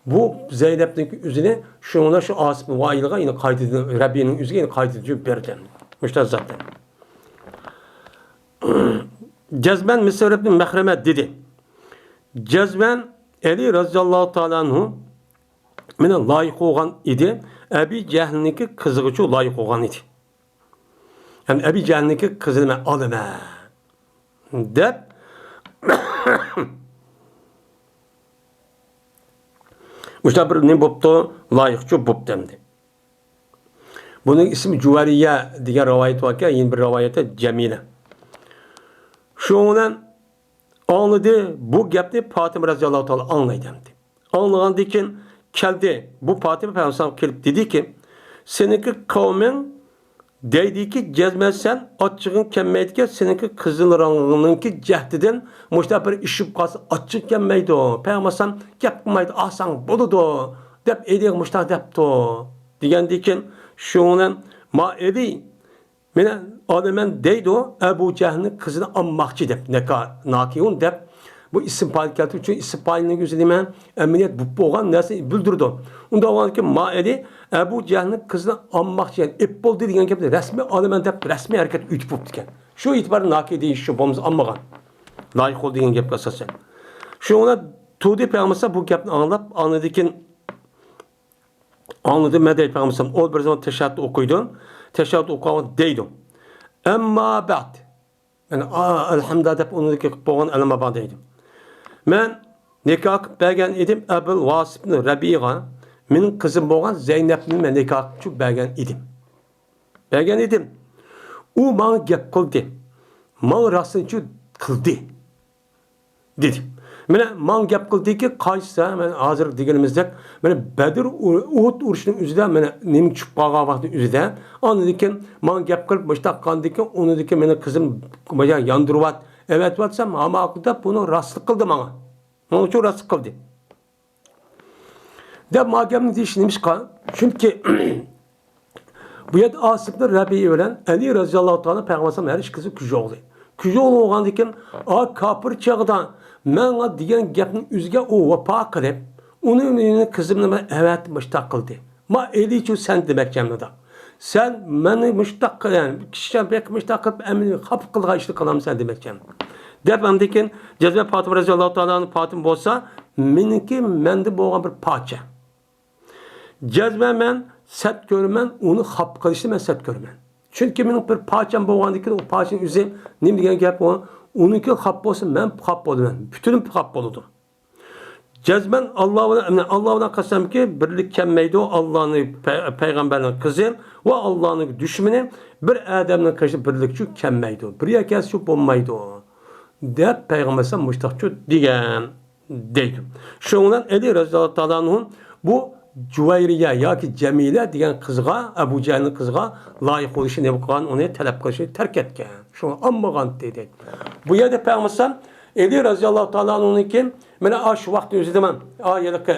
bu Zeynep'in yüzüne şu Asip ve Vail'a yine kaydediyor. Rabbi'nin yüzüne yine kaydediyor birden. Müştaz zaten. Cezben Mesih ibn Mehremet dedi. Cezben Ali radıyallahu ta'ala anhu mene layık olan idi. Ebi Cehil'ninki kızıgıcı layık olan idi. Yani Ebi Cehil'ninki kızını alıma dep işte bir ne boptu layıkçı bop demdi. Bunun ismi Cüveriye diye rivayet var ki yeni bir rivayete Cemile. Şu olan anladı bu gepni Fatıma radıyallahu ta'ala anlaydı demdi. Anlayan diken geldi bu Fatıma Peygamber gelip dedi ki seninki kavmin deydi ki cezmezsen açığın kemmeydi seninki kızılırınınki cehdiden muşta bir işip kalsa açık kemmeydi o. Peygamber gep kılmaydı ahsan buludu dep ediyor muşta depti o degandikin şo'ni ma'edi meni odaman deydi o Ebu Cehil'nin kızını almoqchi deb nakiyun deb bu isim payı keltirib uchun isim payini o'zida emniyet bo'lgan narsa bildirdi. Unda olganki ma'edi Ebu Cehil'nin kızını almoqchi ep bo'ldi degan gapni rasmiy olaman deb rasmiy harakat uytib bo'libdi ekan. Shu e'tiboran nakiy deyish shu bo'lmasa olmagan. Loyiq bo'ldi degan gapga asosan. Shuna Tudi payg'ambar bu gapni anladikin anladı Medey payg'ambar o bir zaman teşahhüd okuydu. Teşahhüd okuyan deydi. Emma ba'd. Yani elhamdülillah deb onu bo'lgan elma ba'd deydi. Men nikah bergan edim Abul Vasibni Rabi'a. Mening qizim bo'lgan Zeynepni men nikahchi bergan edim. Bergan edim. U menga gap qildi. Men rostini qildi. Dedi. Mene man gap qildiki qaysa men hozir deganimizdek mene Bedir Uhud urushining o'zida mene nim tushib qolgan vaqtning o'zida ondikin man gap qilib mushtaqqandikin unidikin meni qizim mana yondiryapti evatyapsam hamoqda buni rostlik qildi menga. Men uchun rostlik qildi. Deb ma gapni deyish nimishqa? Chunki bu yerda Asibni Rabi'i bilan Ali roziyallohu taolo payg'ambar har ikki qizi kujoqli. Kujoqli bo'lgandikin kafir chog'da menga degan gapning o'ziga u vafo qilib, uni qizimni evet mushtaq qildi. Ma elichu sen demakkamda. Sen meni mushtaq qilgan, kishiga bek mushtaq qilib, amini xaf qilgan ishni qilamsan demakkan. Deb amdikin Jazba Fatima roziyallohu taoloning Fatim bo'lsa, meniki menda bo'lgan bir parcha. Jazba men sat ko'raman, uni xaf qilishni men sat ko'raman. Chunki mening bir parcham bo'lgandikin u parchaning o'zi nima degan gap u? Uniki xap bo'lsa men xap bo'laman. Bütün xap bo'ladi. Cezben Allah'ına qasamki birlik kelmaydi o Allah'ın peygamberinin kızı ve Allah'ın düşmanı bir adamın karşı birlikçi kelmaydi. Bir yakası şu olmaydı o. Dep peygambersen müştakçı diyen deydi. Şundan Ali Resulullah Teala'nın bu Cüveyriye ya ki Cemile diyen kızga Ebu Cehil'in kızga layık oluşu ne bu kan onu talep kılışı terk etken. Şu ammagan dedi. Bu yerde peygambersen Ali Resulullah Teala'nın ki mene şu vakti özü demem. Ayedeki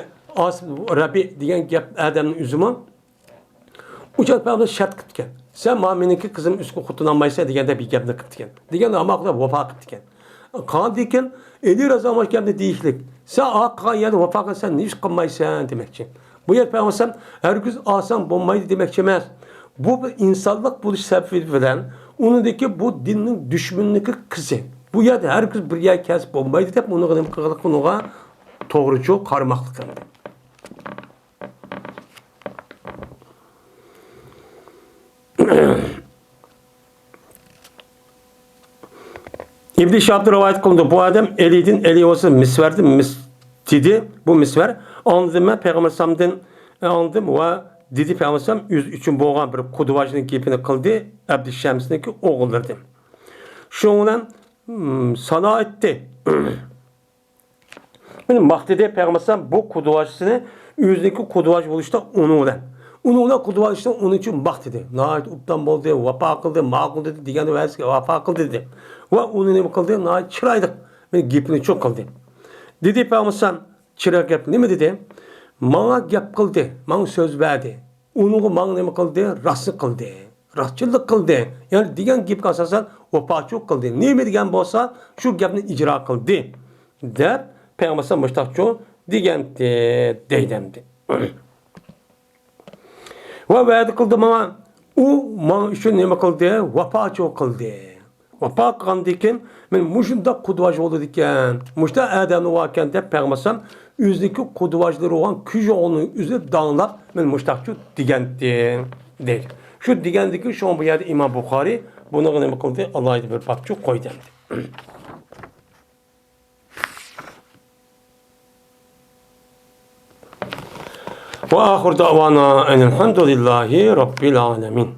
Rabbi diyen gap Adem'in üzümü uçak peygamber şart kıtken. Sen mameninki kızım üstü kutunanmaysa diyen de bir gapni kıtken. Diyen de amakla vafa kıtken. Kan diken Ali Resulullah gapni deyişlik. Sen akıga yerde vafa kılsan ne iş kılmaysan demekçi. Bu yer peygamber herkes asan bombaydı demekçi emas. Bu insanlık buluş sebebi bilen onundaki bu dinin düşmanlığı kızı. Bu yerde herkes bir yer kesip bombaydı deyip onu kılık konuğa doğrucu karmaklık. İbn-i Şahab'da rivayet kılındı. Bu adam elidin eli olsa misverdi, miscidi bu misver. Anladım ben Peygamber Sam'dan anladım ve dedi Peygamber Sam yüz için boğan bir kuduvacının gipini kıldı. Abdüşşems'deki oğullardı. Şundan sana etti. Benim vaktide Peygamber Sam bu kuduvacısını yüzdeki kuduvac buluşta onunla. Onunla kuduvacısını onun için vaktide. Nahit uptan boldu, vapa kıldı, mağul dedi, diğer versi vapa kıldı dedi. Ve onu ne kıldı? Nahit çıraydık. Benim gipini çok kıldı. Dedi Peygamber Sam çırak gap ne mi dedi? Bana gap kıldı, bana söz verdi. Onu bana ne kıldı? Rastlık kıldı, rastçılık kıldı. Yani diyen gap asasen vapaçlık kıldı. Ne mi diyen olsa şu gapni icra kıldı. Der Peygamber müştakçı diyen deydemdi. Ve verdi kıldı bana. O bana şu ne kıldı? Vapaçlık kıldı. Vapa kıldıkken men muşunda kudvaj oldu diken. Muşta Adem'in vaken de Peygamber üzdeki kudvajları olan küçük onun üzerinde dağınlap men muştakçı digendi değil. Şu digendeki şu an bu yerde İmam Bukhari bunu ne kıldı? Allah'a bir bakçı koydu. Ve ahir davana enelhamdülillahi rabbil alemin.